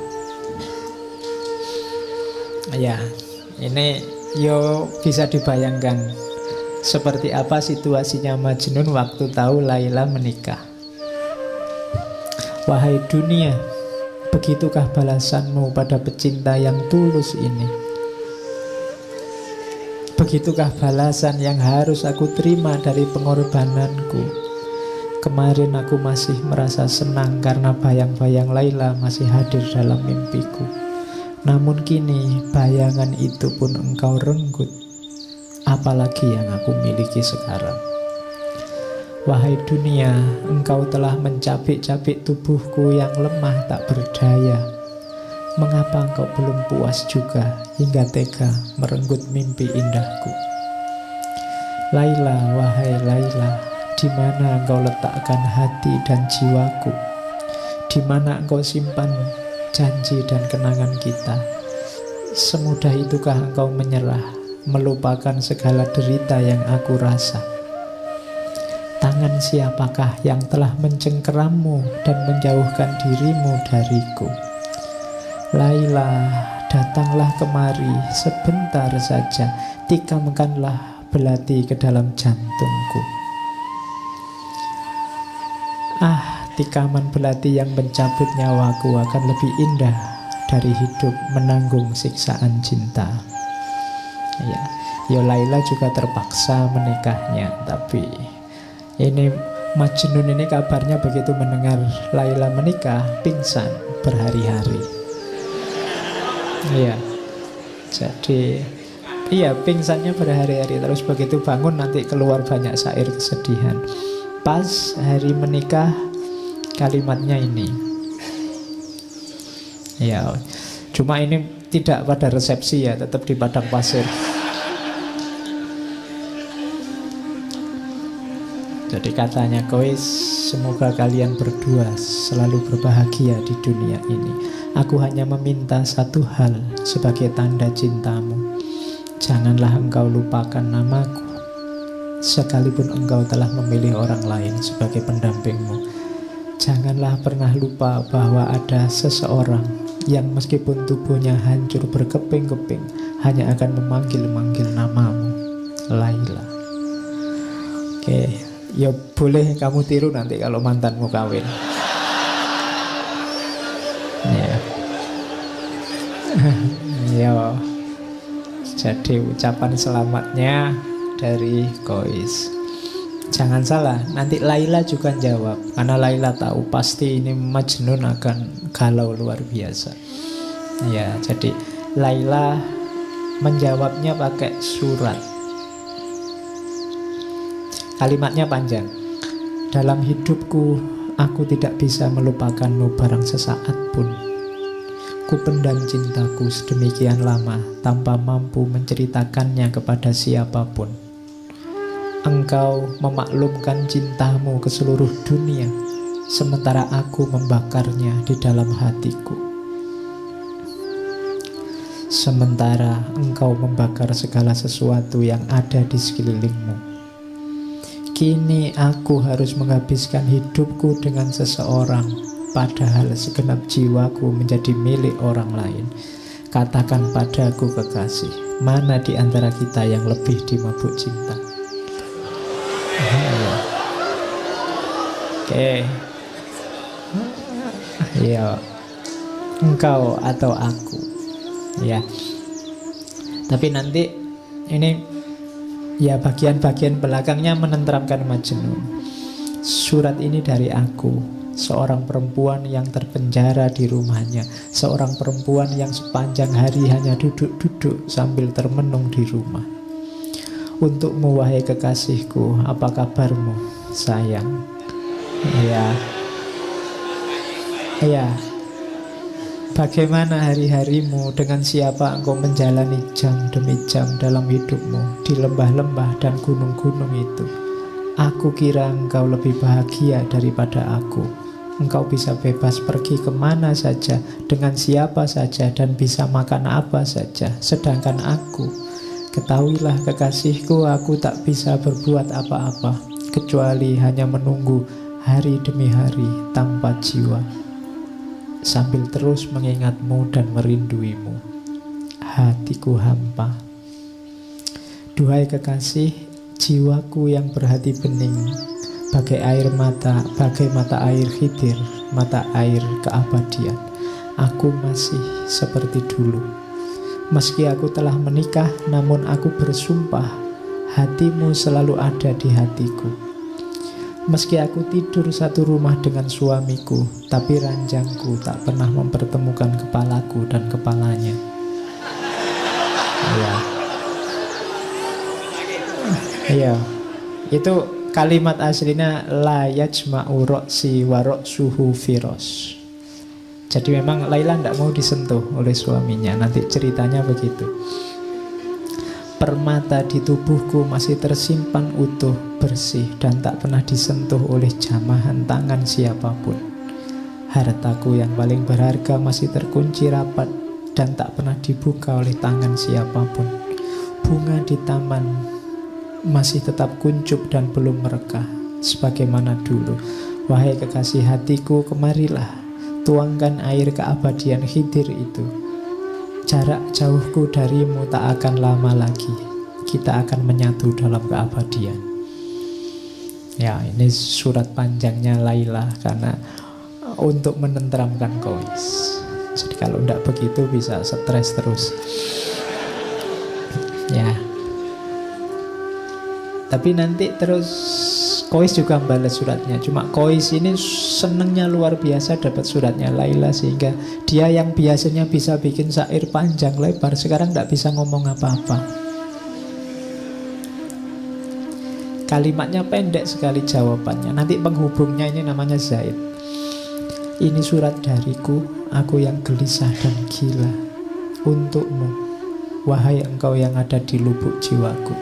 Ya, ini yo bisa dibayangkan seperti apa situasinya Majnun waktu tahu Laila menikah. Wahai dunia, begitukah balasanmu pada pecinta yang tulus ini? Begitukah balasan yang harus aku terima dari pengorbananku? Kemarin aku masih merasa senang karena bayang-bayang Laila masih hadir dalam mimpiku. Namun kini bayangan itu pun engkau renggut. Apalagi yang aku miliki sekarang. Wahai dunia, engkau telah mencabik-cabik tubuhku yang lemah tak berdaya. Mengapa engkau belum puas juga hingga tega merenggut mimpi indahku? Laila, wahai Laila, di mana engkau letakkan hati dan jiwaku? Di mana engkau simpan janji dan kenangan kita? Semudah itukah engkau menyerah, melupakan segala derita yang aku rasa? Tangan siapakah yang telah mencengkerammu dan menjauhkan dirimu dariku? Laila, datanglah kemari sebentar saja, tikamkanlah belati ke dalam jantungku. Tikaman belati yang mencabut nyawaku akan lebih indah dari hidup menanggung siksaan cinta. Ya, Laila juga terpaksa menikahnya, tapi ini Majnun ini kabarnya begitu mendengar Laila menikah, pingsan berhari-hari. Iya. Jadi pingsannya berhari-hari. Terus begitu bangun nanti keluar banyak syair kesedihan. Pas hari menikah kalimatnya ini. Ya, cuma ini tidak pada resepsi ya, tetap di padang pasir. Jadi katanya, Kois, semoga kalian berdua selalu berbahagia di dunia ini. Aku hanya meminta satu hal sebagai tanda cintamu. Janganlah engkau lupakan namaku, sekalipun engkau telah memilih orang lain sebagai pendampingmu. Janganlah pernah lupa bahwa ada seseorang yang meskipun tubuhnya hancur berkeping-keping hanya akan memanggil-manggil namamu, Laila. Oke. Ya boleh kamu tiru nanti kalau mantanmu kawin. Ya. Ya. Jadi ucapan selamatnya dari Kois. Jangan salah, nanti Laila juga jawab. Karena Laila tahu pasti ini Majnun akan galau luar biasa. Ya, jadi Laila menjawabnya pakai surat. Kalimatnya panjang. Dalam hidupku, aku tidak bisa melupakanmu barang sesaat pun. Ku pendam cintaku sedemikian lama tanpa mampu menceritakannya kepada siapapun. Engkau memaklumkan cintamu ke seluruh dunia, sementara aku membakarnya di dalam hatiku. Sementara engkau membakar segala sesuatu yang ada di sekelilingmu. Kini aku harus menghabiskan hidupku dengan seseorang, padahal segenap jiwaku menjadi milik orang lain. Katakan padaku kekasih, mana di antara kita yang lebih dimabuk cinta? Oke. Ya, engkau atau aku. Ya. Tapi nanti ini ya bagian-bagian belakangnya menenteramkan Majnun. Surat ini dari aku, seorang perempuan yang terpenjara di rumahnya, seorang perempuan yang sepanjang hari hanya duduk-duduk sambil termenung di rumah. Untukmu wahai kekasihku, apa kabarmu sayang? Ya. Bagaimana hari-harimu, dengan siapa engkau menjalani jam demi jam dalam hidupmu di lembah-lembah dan gunung-gunung itu? Aku kira engkau lebih bahagia daripada aku. Engkau bisa bebas pergi kemana saja, dengan siapa saja, dan bisa makan apa saja. Sedangkan aku, ketahuilah kekasihku, aku tak bisa berbuat apa-apa, kecuali hanya menunggu hari demi hari tanpa jiwa. sambil terus mengingatmu dan merinduimu. Hatiku hampa. Duhai kekasih, jiwaku yang berhati bening, bagai mata air Khidir, mata air keabadian. Aku masih seperti dulu. Meski aku telah menikah, namun aku bersumpah, hatimu selalu ada di hatiku. Meski aku tidur satu rumah dengan suamiku, tapi ranjangku tak pernah mempertemukan kepalaku dan kepalanya. Iya, itu kalimat aslinya la yajma'u ra'si wa ra'suhu firos. Jadi memang Laila tidak mau disentuh oleh suaminya. Nanti ceritanya begitu. Permata di tubuhku masih tersimpan utuh, bersih, dan tak pernah disentuh oleh jamahan tangan siapapun. Hartaku yang paling berharga masih terkunci rapat dan tak pernah dibuka oleh tangan siapapun. Bunga di taman masih tetap kuncup dan belum merekah sebagaimana dulu. Wahai kekasih hatiku, kemarilah, tuangkan air keabadian Khidir itu. Jarak jauhku darimu tak akan lama lagi. Kita akan menyatu dalam keabadian. Ya, ini surat panjangnya Laila karena untuk menenteramkan Qais. Jadi kalau tidak begitu bisa stres terus. Ya. Tapi nanti terus Qais juga balas suratnya. Cuma Qais ini senengnya luar biasa dapat suratnya Laila, sehingga dia yang biasanya bisa bikin syair panjang lebar sekarang tidak bisa ngomong apa-apa. Kalimatnya pendek sekali jawabannya. Nanti penghubungnya ini namanya Zaid. Ini surat dariku, aku yang gelisah dan gila. Untukmu, wahai engkau yang ada di lubuk jiwaku.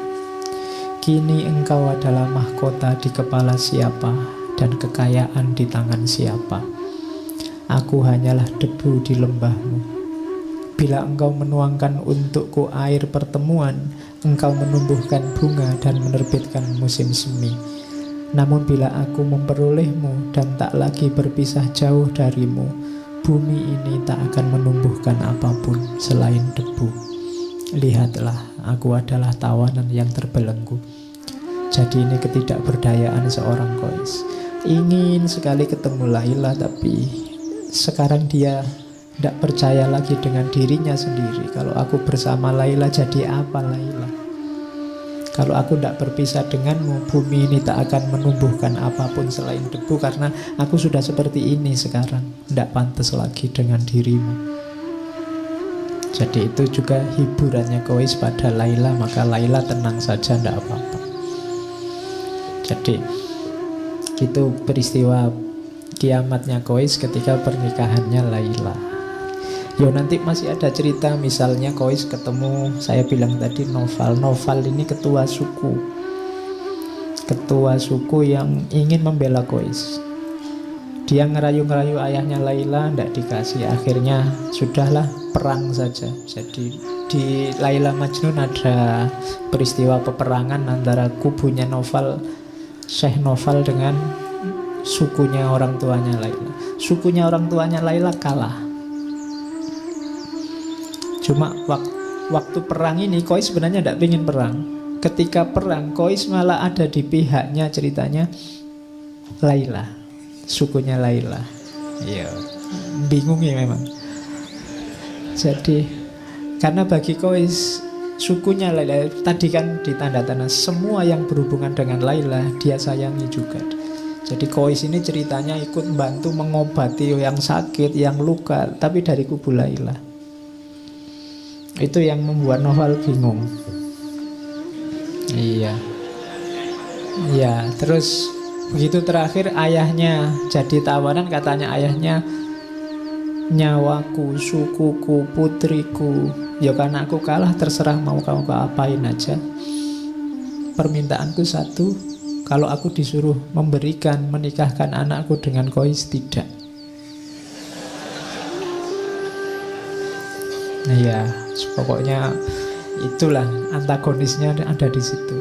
Kini engkau adalah mahkota di kepala siapa dan kekayaan di tangan siapa. Aku hanyalah debu di lembahmu. Bila engkau menuangkan untukku air pertemuan, engkau menumbuhkan bunga dan menerbitkan musim semi. Namun bila aku memperolehmu dan tak lagi berpisah jauh darimu, bumi ini tak akan menumbuhkan apapun selain debu. Lihatlah, aku adalah tawanan yang terbelenggu. Jadi ini ketidakberdayaan seorang Qais. Ingin sekali ketemu Laila, tapi sekarang dia tidak percaya lagi dengan dirinya sendiri. Kalau aku bersama Laila, jadi apa Laila? Kalau aku tidak berpisah denganmu, bumi ini tak akan menumbuhkan apapun selain debu, karena aku sudah seperti ini sekarang. Tidak pantas lagi dengan dirimu. Jadi itu juga hiburannya Qais pada Laila. Maka Laila tenang saja, tidak apa-apa. Jadi itu peristiwa kiamatnya Qais ketika pernikahannya Laila. Yo, nanti masih ada cerita, misalnya Qais ketemu, saya bilang tadi, Naufal. Naufal ini ketua suku yang ingin membela Qais. Dia ngerayu-ngerayu ayahnya Laila, tidak dikasih. Akhirnya sudahlah, perang saja. Jadi di Laila Majnun ada peristiwa peperangan antara kubunya Naufal, Syekh Naufal, dengan sukunya orang tuanya Laila. Sukunya orang tuanya Laila kalah. Cuma waktu perang ini Qais sebenarnya tidak ingin perang. Ketika perang, Qais malah ada di pihaknya, ceritanya Laila, sukunya Laila. Iya, bingung ya memang. Jadi karena bagi Qais sukunya Laila tadi kan ditanda tanah, semua yang berhubungan dengan Laila dia sayangi juga. Jadi Qais ini ceritanya ikut membantu mengobati yang sakit, yang luka, tapi dari kubu Laila. Itu yang membuat Naufal bingung. Iya. Ya, terus begitu terakhir ayahnya jadi tawanan, katanya ayahnya, nyawaku, sukuku, putriku, ya karena aku kalah terserah mau kamu apain aja. Permintaanku satu, kalau aku disuruh menikahkan anakku dengan Qais, tidak. Iya, pokoknya itulah antagonisnya ada di situ.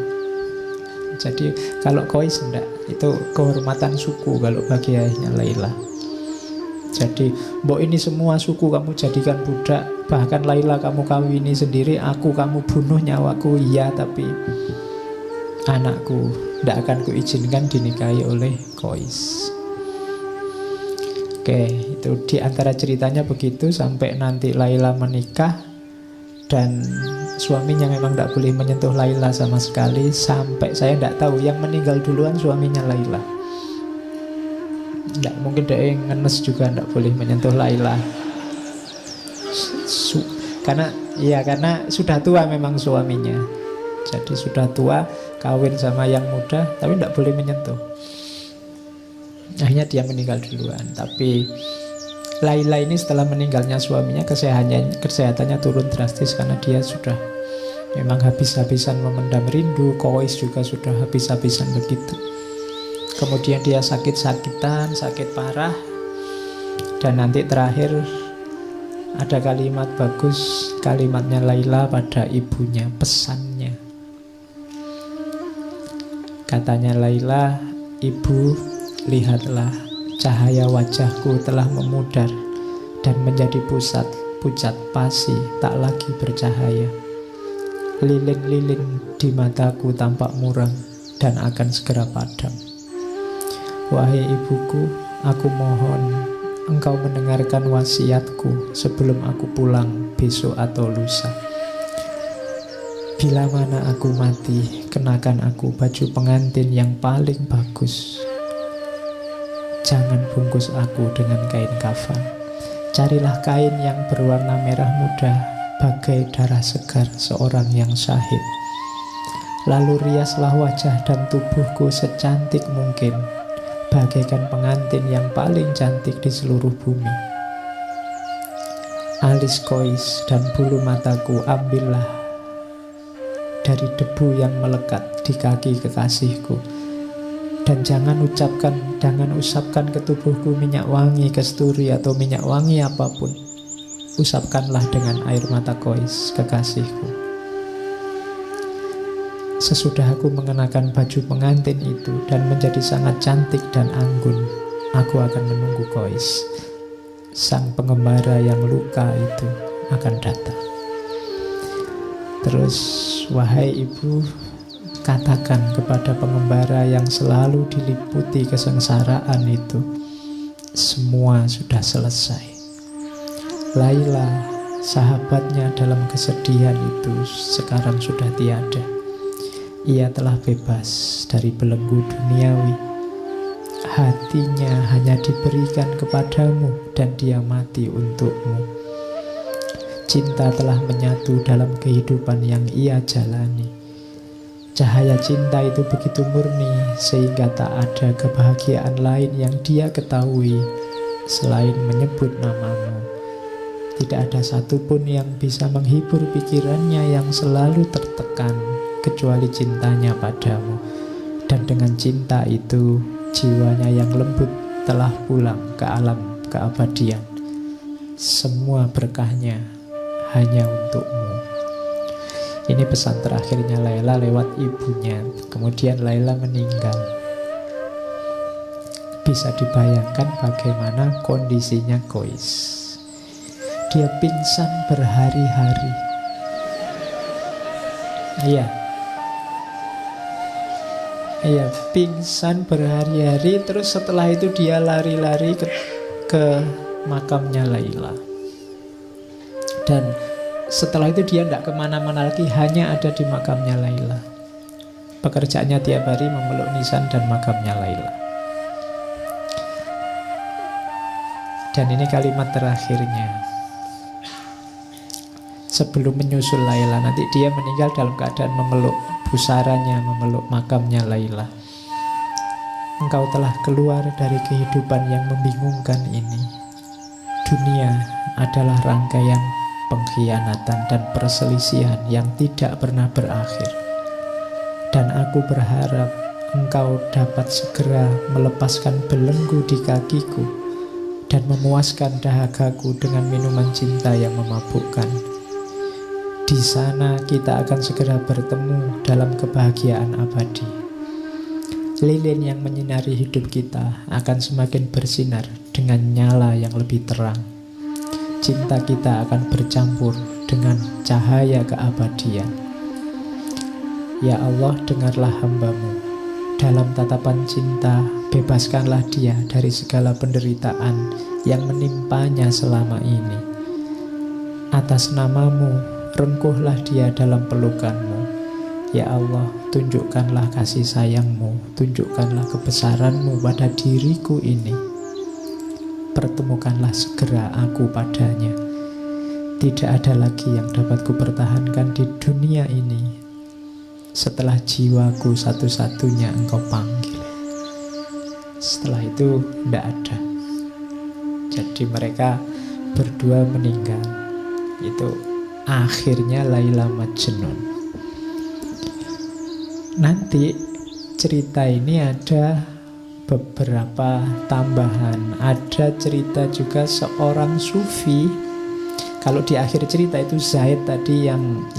Jadi kalau Qais enggak, itu kehormatan suku kalau bagi ayahnya Laila. Jadi, mbok ini semua suku kamu jadikan budak, bahkan Laila kamu kawini sendiri, aku kamu bunuh nyawaku, iya, tapi anakku tidak akan kuizinkan dinikahi oleh Qais. Oke, itu di antara ceritanya begitu sampai nanti Laila menikah dan suaminya memang tidak boleh menyentuh Laila sama sekali, sampai saya tidak tahu yang meninggal duluan suaminya Laila. Tidak mungkin dia ngenes juga tidak boleh menyentuh Laila. Karena sudah tua memang suaminya. Jadi sudah tua, kawin sama yang muda, tapi tidak boleh menyentuh. Akhirnya dia meninggal duluan. Tapi Laila ini setelah meninggalnya suaminya, kesehatannya turun drastis karena dia sudah memang habis-habisan memendam rindu. Qais juga sudah habis-habisan begitu. Kemudian dia sakit-sakitan, sakit parah. Dan nanti terakhir ada kalimat bagus, kalimatnya Laila pada ibunya, pesannya. Katanya Laila, ibu, lihatlah, cahaya wajahku telah memudar dan menjadi pucat pasi, tak lagi bercahaya. Lilin-lilin di mataku tampak muram dan akan segera padam. Wahai ibuku, aku mohon engkau mendengarkan wasiatku sebelum aku pulang besok atau lusa. Bila mana aku mati, kenakan aku baju pengantin yang paling bagus. Jangan bungkus aku dengan kain kafan. Carilah kain yang berwarna merah muda, bagai darah segar seorang yang syahid. Lalu riaslah wajah dan tubuhku secantik mungkin, bagaikan pengantin yang paling cantik di seluruh bumi. Alis Qais dan bulu mataku ambillah dari debu yang melekat di kaki kekasihku. Dan jangan usapkan ke tubuhku minyak wangi kasturi atau minyak wangi apapun. Usapkanlah dengan air mata Qais, kekasihku. Sesudah aku mengenakan baju pengantin itu dan menjadi sangat cantik dan anggun, aku akan menunggu Qais. Sang pengembara yang luka itu akan datang. Terus, wahai ibu, katakan kepada pengembara yang selalu diliputi kesengsaraan itu, semua sudah selesai. Laila, sahabatnya dalam kesedihan itu, sekarang sudah tiada. Ia telah bebas dari belenggu duniawi. Hatinya hanya diberikan kepadamu dan dia mati untukmu. Cinta telah menyatu dalam kehidupan yang ia jalani. Cahaya cinta itu begitu murni sehingga tak ada kebahagiaan lain yang dia ketahui selain menyebut namamu. Tidak ada satupun yang bisa menghibur pikirannya yang selalu tertekan kecuali cintanya padamu. Dan dengan cinta itu, jiwanya yang lembut telah pulang ke alam keabadian. Semua berkahnya hanya untukmu. Ini pesan terakhirnya Laila lewat ibunya. Kemudian Laila meninggal. Bisa dibayangkan bagaimana kondisinya Qais. Dia pingsan berhari-hari. Iya, pingsan berhari-hari. Terus setelah itu dia lari-lari ke makamnya Laila. Dan setelah itu dia tidak kemana-mana lagi, hanya ada di makamnya Laila. Pekerjaannya tiap hari memeluk nisan dan makamnya Laila. Dan ini kalimat terakhirnya. Sebelum menyusul Laila, nanti dia meninggal dalam keadaan memeluk pusaranya, memeluk makamnya Laila. Engkau telah keluar dari kehidupan yang membingungkan ini. Dunia adalah rangkaian pengkhianatan dan perselisihan yang tidak pernah berakhir. Dan aku berharap engkau dapat segera melepaskan belenggu di kakiku dan memuaskan dahagaku dengan minuman cinta yang memabukkan. Di sana kita akan segera bertemu dalam kebahagiaan abadi. Lilin yang menyinari hidup kita akan semakin bersinar dengan nyala yang lebih terang. Cinta kita akan bercampur dengan cahaya keabadian. Ya Allah, dengarlah hamba-Mu. Dalam tatapan cinta, bebaskanlah dia dari segala penderitaan yang menimpanya selama ini. Atas nama-Mu, rengkuhlah dia dalam pelukan-Mu. Ya Allah, tunjukkanlah kasih sayang-Mu, tunjukkanlah kebesaran-Mu pada diriku ini. Pertemukanlah segera aku padanya. Tidak ada lagi yang dapat kupertahankan di dunia ini setelah jiwaku satu-satunya Engkau panggil. Setelah itu tidak ada. Jadi mereka berdua meninggal. Itu akhirnya Laila Majnun. Nanti cerita ini ada beberapa tambahan. Ada cerita juga seorang sufi. Kalau di akhir cerita itu Zaid tadi yang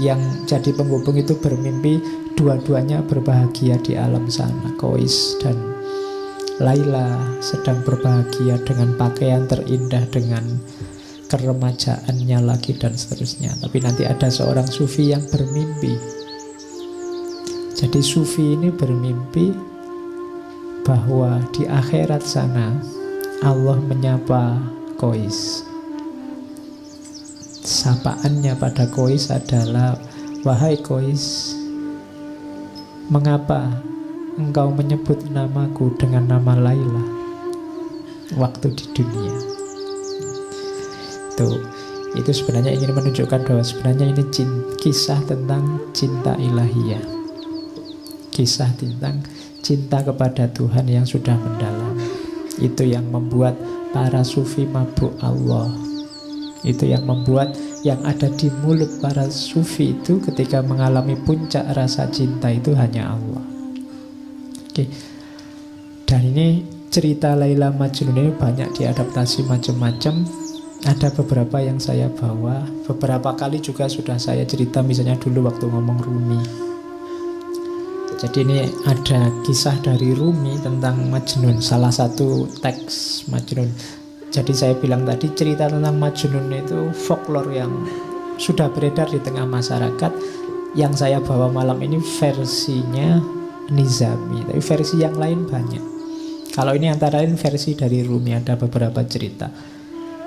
jadi penghubung itu bermimpi dua-duanya berbahagia di alam sana. Qais dan Laila sedang berbahagia dengan pakaian terindah, dengan keremajaannya lagi dan seterusnya. Tapi nanti ada seorang sufi yang bermimpi. Jadi sufi ini bermimpi bahwa di akhirat sana Allah menyapa Qais. Sapaannya pada Qais adalah, wahai Qais, mengapa engkau menyebut namaku dengan nama Laila waktu di dunia? Itu sebenarnya ingin menunjukkan bahwa sebenarnya ini kisah tentang cinta ilahiyah. Kisah tentang cinta kepada Tuhan yang sudah mendalam. Itu yang membuat para sufi mabuk Allah. Itu yang membuat yang ada di mulut para sufi itu ketika mengalami puncak rasa cinta itu hanya Allah. Oke. Dan ini cerita Laila Majnun ini banyak diadaptasi macam-macam. Ada beberapa yang saya bawa, beberapa kali juga sudah saya cerita, misalnya dulu waktu ngomong Rumi. Jadi ini ada kisah dari Rumi tentang Majnun, salah satu teks Majnun. Jadi saya bilang tadi cerita tentang Majnun itu folklore yang sudah beredar di tengah masyarakat. Yang saya bawa malam ini versinya Nizami, tapi versi yang lain banyak. Kalau ini antara lain versi dari Rumi, ada beberapa cerita.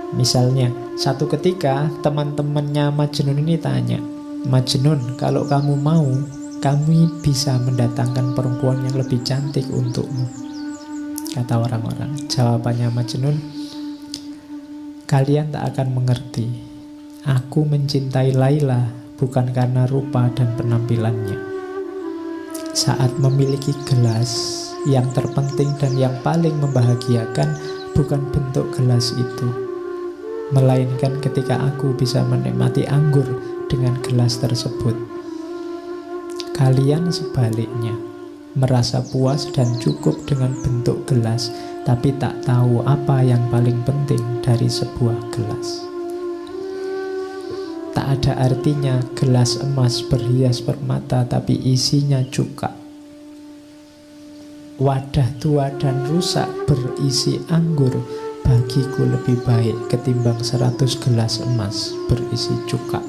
Misalnya, satu ketika teman-temannya Majnun ini tanya, Majnun, kalau kamu mau, kami bisa mendatangkan perempuan yang lebih cantik untukmu. Kata orang-orang. Jawabannya Majnun, kalian tak akan mengerti. Aku mencintai Laila bukan karena rupa dan penampilannya. Saat memiliki gelas, yang terpenting dan yang paling membahagiakan bukan bentuk gelas itu, melainkan ketika aku bisa menikmati anggur dengan gelas tersebut. Kalian sebaliknya, merasa puas dan cukup dengan bentuk gelas, tapi tak tahu apa yang paling penting dari sebuah gelas. Tak ada artinya gelas emas berhias permata tapi isinya cuka. Wadah tua dan rusak berisi anggur bagiku lebih baik ketimbang 100 gelas emas berisi cuka.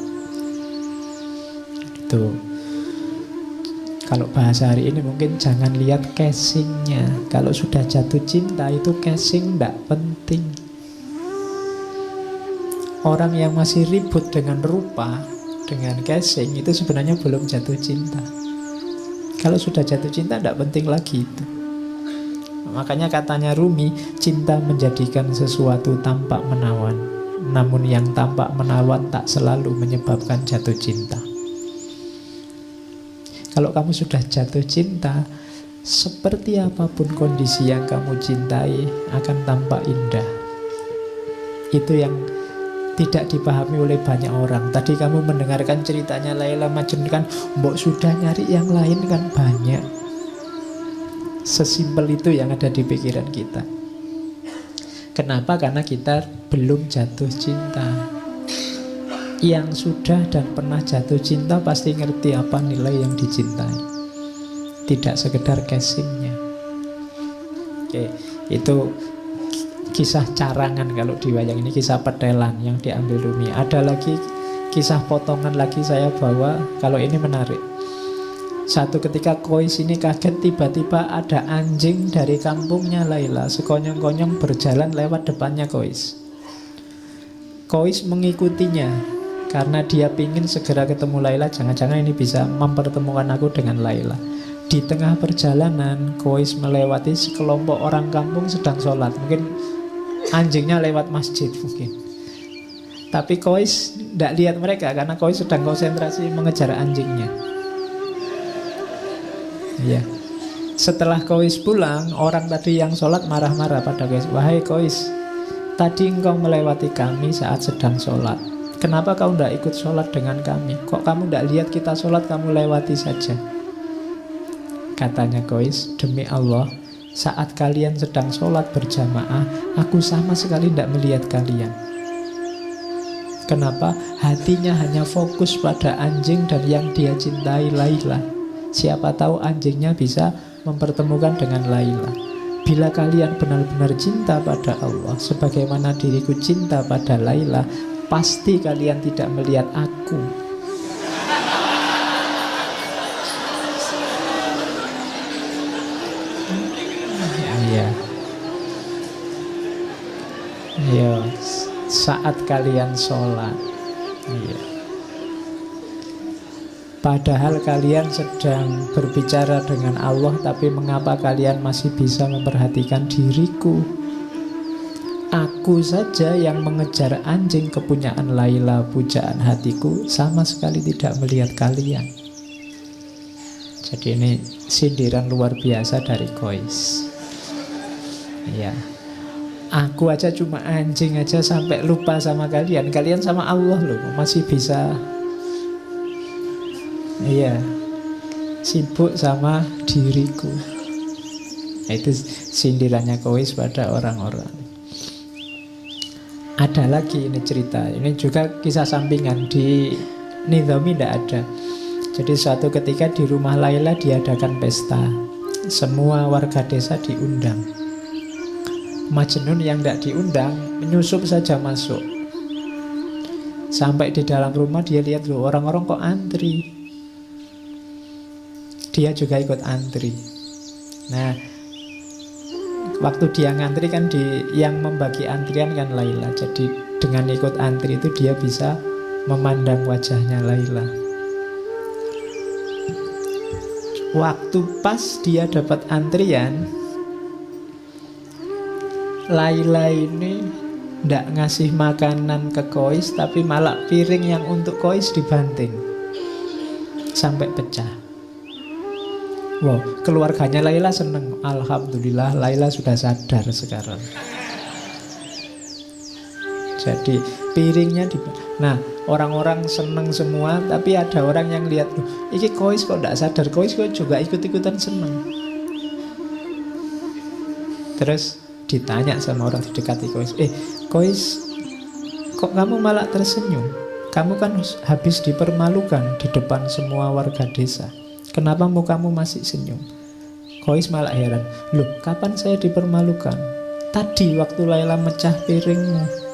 Itu. Kalau bahasa hari ini mungkin jangan lihat casingnya. Kalau sudah jatuh cinta itu casing tidak penting. Orang yang masih ribut dengan rupa, dengan casing, itu sebenarnya belum jatuh cinta. Kalau sudah jatuh cinta tidak penting lagi itu. Makanya katanya Rumi, cinta menjadikan sesuatu tampak menawan. Namun yang tampak menawan tak selalu menyebabkan jatuh cinta. Kalau kamu sudah jatuh cinta, seperti apapun kondisi yang kamu cintai akan tampak indah. Itu yang tidak dipahami oleh banyak orang. Tadi kamu mendengarkan ceritanya Laila Majnun kan, mbok sudah nyari yang lain kan banyak. Sesimpel itu yang ada di pikiran kita. Kenapa? Karena kita belum jatuh cinta. Yang sudah dan pernah jatuh cinta pasti ngerti apa nilai yang dicintai. Tidak sekedar casingnya. Oke, itu kisah carangan kalau di wayang ini, kisah petelan yang diambil Rumi. Ada lagi kisah potongan lagi saya bawa, kalau ini menarik. Satu ketika Kois ini kaget, tiba-tiba ada anjing dari kampungnya Laila sekonyong-konyong berjalan lewat depannya Kois. Kois mengikutinya karena dia pingin segera ketemu Laila. Jangan-jangan ini bisa mempertemukan aku dengan Laila. Di tengah perjalanan Kois melewati sekelompok orang kampung sedang sholat. Mungkin anjingnya lewat masjid mungkin. Tapi Kois tidak lihat mereka karena Kois sedang konsentrasi mengejar anjingnya. Ya. Setelah Kois pulang, orang tadi yang sholat marah-marah pada Kois. Wahai Kois, tadi engkau melewati kami saat sedang sholat. Kenapa kau tidak ikut sholat dengan kami? Kok kamu tidak lihat kita sholat, kamu lewati saja? Katanya Kois, demi Allah, saat kalian sedang sholat berjamaah, aku sama sekali tidak melihat kalian. Kenapa? Hatinya hanya fokus pada anjing dan yang dia cintai, Laila. Siapa tahu anjingnya bisa mempertemukan dengan Laila. Bila kalian benar-benar cinta pada Allah sebagaimana diriku cinta pada Laila, pasti kalian tidak melihat aku. Ya, saat kalian sholat, ya. Padahal kalian sedang berbicara dengan Allah, tapi mengapa kalian masih bisa memperhatikan diriku? Aku saja yang mengejar anjing kepunyaan Laila, pujaan hatiku, sama sekali tidak melihat kalian. Jadi ini sindiran luar biasa dari Kois. Ya. Aku aja cuma anjing aja sampai lupa sama kalian. Kalian sama Allah loh, masih bisa. Iya, sibuk sama diriku. Itu sindirannya Kois pada orang-orang. Ada lagi ini cerita. Ini juga kisah sampingan. Di Nidhami tidak ada. Jadi suatu ketika di rumah Laila diadakan pesta. Semua warga desa diundang. Majnun yang tidak diundang menyusup saja masuk. Sampai di dalam rumah dia lihat loh, orang-orang kok antri. Dia juga ikut antri. Nah, waktu dia ngantri kan yang membagi antrian kan Laila. Jadi dengan ikut antri itu dia bisa memandang wajahnya Laila. Waktu pas dia dapat antrian, Laila ini tidak ngasih makanan ke Kois, tapi malah piring yang untuk Kois dibanting sampai pecah. Wow, keluarganya Laila seneng. Alhamdulillah Laila sudah sadar sekarang. Jadi piringnya Nah, orang-orang seneng semua, tapi ada orang yang lihat, loh, ini Kois kok tidak sadar. Kois kok juga ikut-ikutan seneng. Terus ditanya sama orang di dekati Kois, Kois, kok kamu malah tersenyum? Kamu kan habis dipermalukan di depan semua warga desa. Kenapa mukamu masih senyum? Kois malah heran. Loh, kapan saya dipermalukan? Tadi waktu Laila mecah piringmu.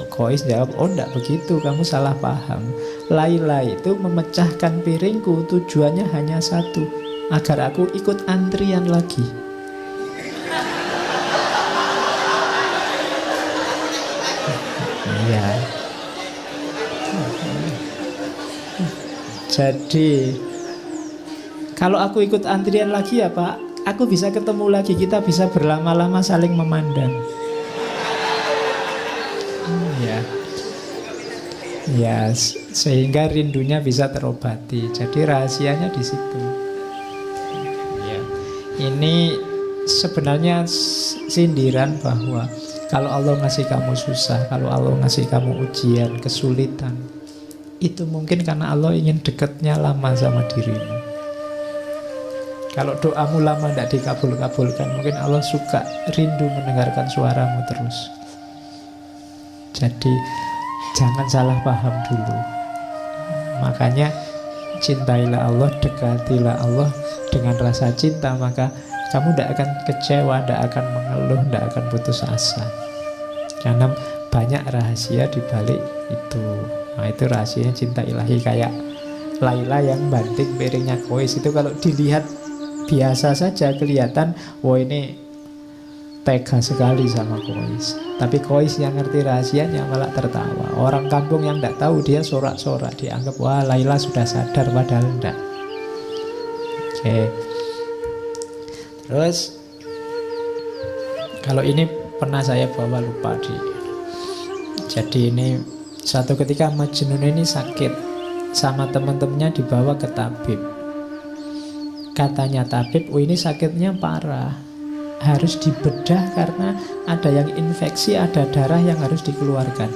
Kois jawab, oh enggak begitu, kamu salah paham. Laila itu memecahkan piringku tujuannya hanya satu, agar aku ikut antrian lagi. Iya. Jadi kalau aku ikut antrian lagi ya Pak, aku bisa ketemu lagi, kita bisa berlama-lama saling memandang. Ya, sehingga rindunya bisa terobati. Jadi rahasianya di situ. Ya. Ini sebenarnya sindiran bahwa kalau Allah ngasih kamu susah, kalau Allah ngasih kamu ujian, kesulitan, itu mungkin karena Allah ingin dekatnya lama sama dirimu. Kalau doamu lama tidak dikabul-kabulkan, mungkin Allah suka rindu mendengarkan suaramu terus. Jadi jangan salah paham dulu. Makanya cintailah Allah, dekatilah Allah dengan rasa cinta, maka Kamu tidak akan kecewa, tidak akan mengeluh, tidak akan putus asa. Karena banyak rahasia di balik itu. Nah, itu rahasianya cinta ilahi. Kayak Laila yang banting piringnya Kois itu kalau dilihat biasa saja kelihatan, wah ini tega sekali sama Kois. Tapi Kois yang ngerti rahasianya malah tertawa. Orang kampung yang tidak tahu dia sorak-sorak, dianggap wah Laila sudah sadar, padahal tidak. Oke. Terus kalau ini pernah saya bawa, lupa di. Jadi ini satu ketika Majnun ini sakit, sama teman-temannya dibawa ke tabib. Katanya tabib, oh ini sakitnya parah, harus dibedah karena ada yang infeksi, ada darah yang harus dikeluarkan.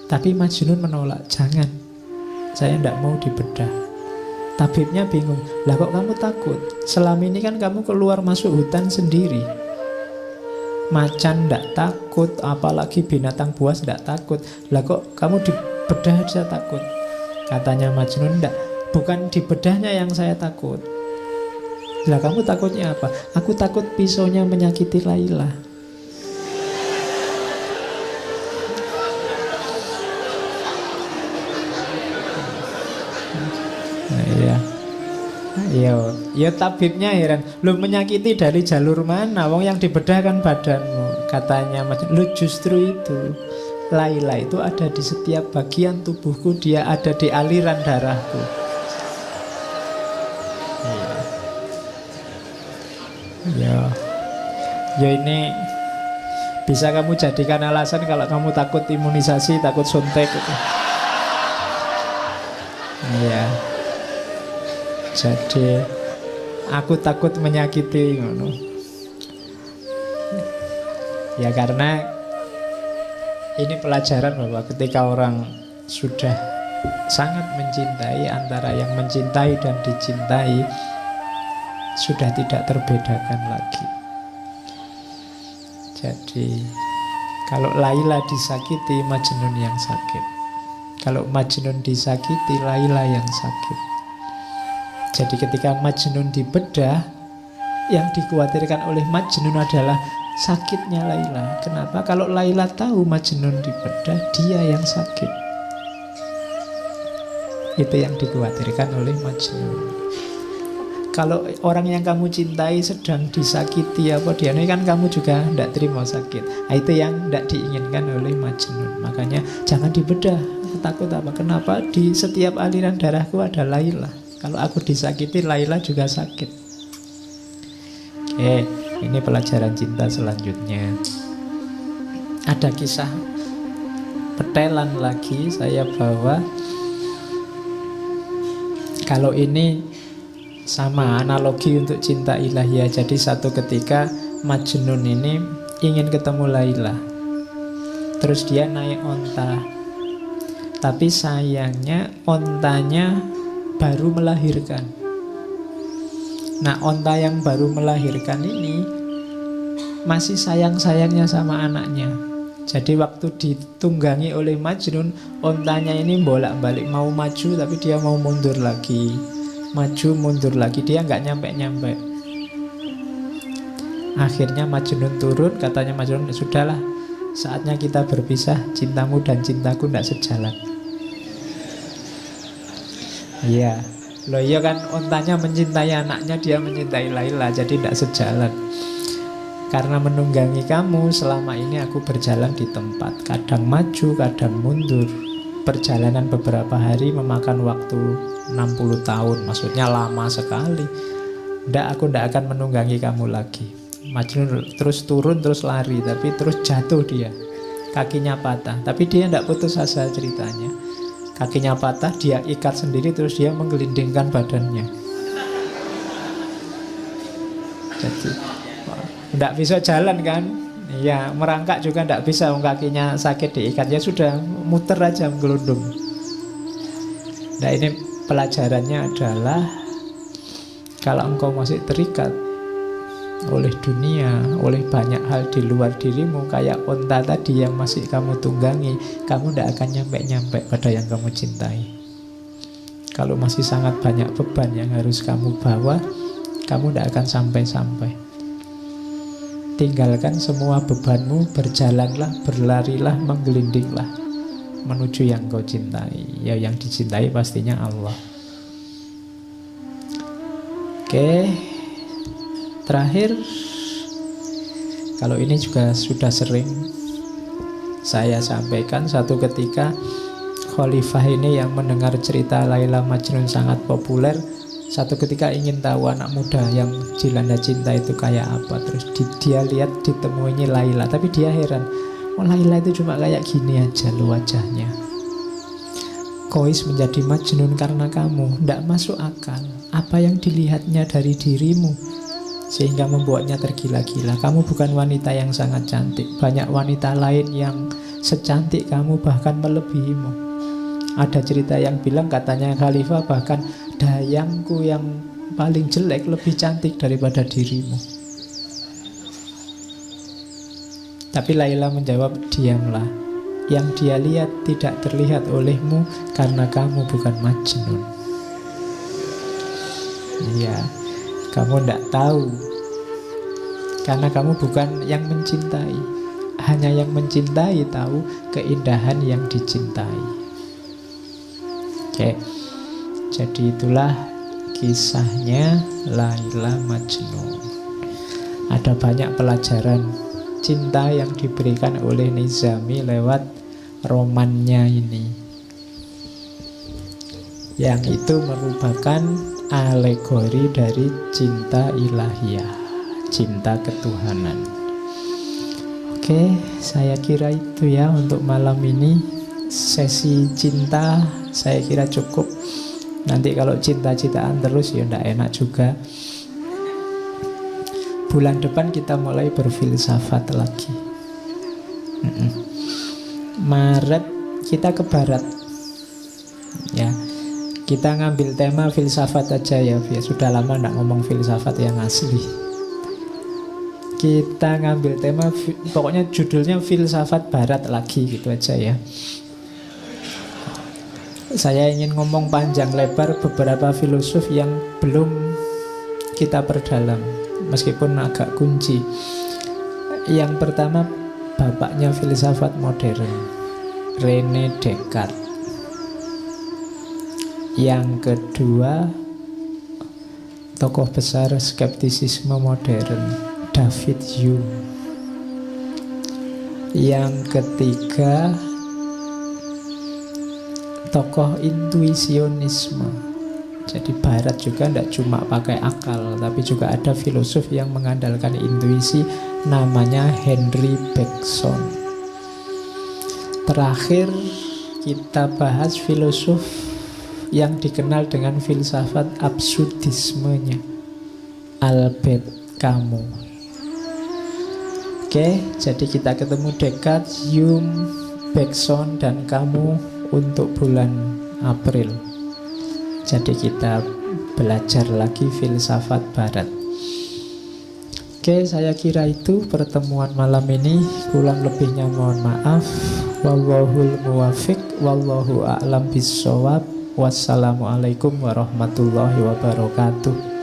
Tapi Majnun menolak, jangan, saya tidak mau dibedah. Tabibnya bingung, lah kok kamu takut? Selama ini kan kamu keluar masuk hutan sendiri. Macan tidak takut, apalagi binatang buas tidak takut. Lah kok kamu dibedah aja takut? Katanya Majnun, tidak, bukan dibedahnya yang saya takut. Lah kamu takutnya apa? Aku takut pisaunya menyakiti Laila. Ya tabibnya heran, lu menyakiti dari jalur mana? Wong yang dibedah kan badanmu. Katanya lu justru itu, Laila itu ada di setiap bagian tubuhku, dia ada di aliran darahku. Ya ini bisa kamu jadikan alasan kalau kamu takut imunisasi, takut suntik. Iya. Jadi aku takut menyakiti, ya karena ini pelajaran bahwa ketika orang sudah sangat mencintai, antara yang mencintai dan dicintai sudah tidak terbedakan lagi. Jadi kalau Laila disakiti, Majnun yang sakit. Kalau Majnun disakiti, Laila yang sakit. Jadi ketika Majnun dibedah, yang dikhawatirkan oleh Majnun adalah sakitnya Laila. Kenapa? Kalau Laila tahu Majnun dibedah, dia yang sakit. Itu yang dikhawatirkan oleh Majnun. Kalau orang yang kamu cintai sedang disakiti apa dia, ini kan kamu juga tidak terima sakit. Nah, itu yang tidak diinginkan oleh Majnun. Makanya jangan dibedah. Aku takut apa? Kenapa? Di setiap aliran darahku ada Laila. Kalau aku disakiti, Laila juga sakit. Oke, ini pelajaran cinta selanjutnya. Ada kisah petelan lagi saya bawa. Kalau ini sama analogi untuk cinta ilahiyah. Jadi satu ketika Majnun ini ingin ketemu Laila. Terus dia naik onta. Tapi sayangnya ontanya baru melahirkan. Nah, onta yang baru melahirkan ini masih sayang-sayangnya sama anaknya. Jadi waktu ditunggangi oleh Majnun, ontanya ini bolak-balik, mau maju tapi dia mau mundur lagi, maju mundur lagi, dia nggak nyampe-nyampe. Akhirnya Majnun turun, katanya Majnun, sudahlah, saatnya kita berpisah, cintamu dan cintaku tidak sejalan. Iya, loh iya kan, ontanya mencintai anaknya, dia mencintai Laila, jadi tidak sejalan. Karena menunggangi kamu, selama ini aku berjalan di tempat, kadang maju, kadang mundur. Perjalanan beberapa hari memakan waktu 60 tahun, maksudnya lama sekali. Aku tidak akan menunggangi kamu lagi. Majnun terus turun, terus lari, tapi terus jatuh dia, kakinya patah. Tapi dia tidak putus asa ceritanya. Kakinya patah, dia ikat sendiri, terus dia menggelindingkan badannya. Jadi tidak bisa jalan kan? Ya, merangkak juga tidak bisa, kakinya sakit diikat, ya sudah muter aja menggelundung. Nah, ini pelajarannya adalah kalau engkau masih terikat oleh dunia, oleh banyak hal di luar dirimu, kayak onta tadi yang masih kamu tunggangi, kamu tidak akan nyampe-nyampe pada yang kamu cintai. Kalau masih sangat banyak beban yang harus kamu bawa, kamu tidak akan sampai-sampai. Tinggalkan semua bebanmu, berjalanlah, berlarilah, menggelindinglah menuju yang kau cintai. Ya, yang dicintai pastinya Allah. Oke, terakhir, kalau ini juga sudah sering saya sampaikan, satu ketika Khalifah ini yang mendengar cerita Laila Majnun sangat populer, satu ketika ingin tahu anak muda yang dilanda cinta itu kayak apa. Terus dia lihat ditemuinya Laila, tapi dia heran, oh Laila itu cuma kayak gini aja loh wajahnya. Kois menjadi Majnun karena kamu, tidak masuk akal. Apa yang dilihatnya dari dirimu sehingga membuatnya tergila-gila. Kamu bukan wanita yang sangat cantik, banyak wanita lain yang secantik kamu, bahkan melebihimu. Ada cerita yang bilang katanya Khalifah, bahkan dayangku yang paling jelek lebih cantik daripada dirimu. Tapi Laila menjawab, diamlah. Yang dia lihat tidak terlihat olehmu karena kamu bukan Majnun. Iya, kamu tidak tahu karena kamu bukan yang mencintai. Hanya yang mencintai tahu keindahan yang dicintai. Oke, jadi itulah kisahnya Laila Majnun. Ada banyak pelajaran cinta yang diberikan oleh Nizami lewat romannya ini, yang itu merupakan alegori dari cinta ilahiyah, cinta ketuhanan. Oke, saya kira itu ya untuk malam ini. Sesi cinta saya kira cukup. Nanti kalau cinta-cintaan terus ya ndak enak juga. Bulan depan kita mulai berfilsafat lagi. Maret kita ke barat. Ya, kita ngambil tema filsafat aja ya. Sudah lama ndak ngomong filsafat yang asli. Kita ngambil tema, pokoknya judulnya filsafat barat lagi gitu aja ya. Saya ingin ngomong panjang lebar beberapa filosof yang belum kita perdalam, meskipun agak kunci. Yang pertama, bapaknya filsafat modern, René Descartes. Yang kedua, tokoh besar skeptisisme modern, David Hume. Yang ketiga, tokoh intuisionisme. Jadi barat juga tidak cuma pakai akal, tapi juga ada filosof yang mengandalkan intuisi, namanya Henry Bergson. Terakhir kita bahas filosof yang dikenal dengan filsafat absurdismenya, Albert Camus. Oke, jadi kita ketemu Descartes, Hume, Bergson, dan Camus untuk bulan April. Jadi kita belajar lagi filsafat barat. Oke, saya kira itu pertemuan malam ini. Kurang lebihnya mohon maaf. Wallahul muwaffiq, wallahu a'lam bissawab. Wassalamualaikum warahmatullahi wabarakatuh.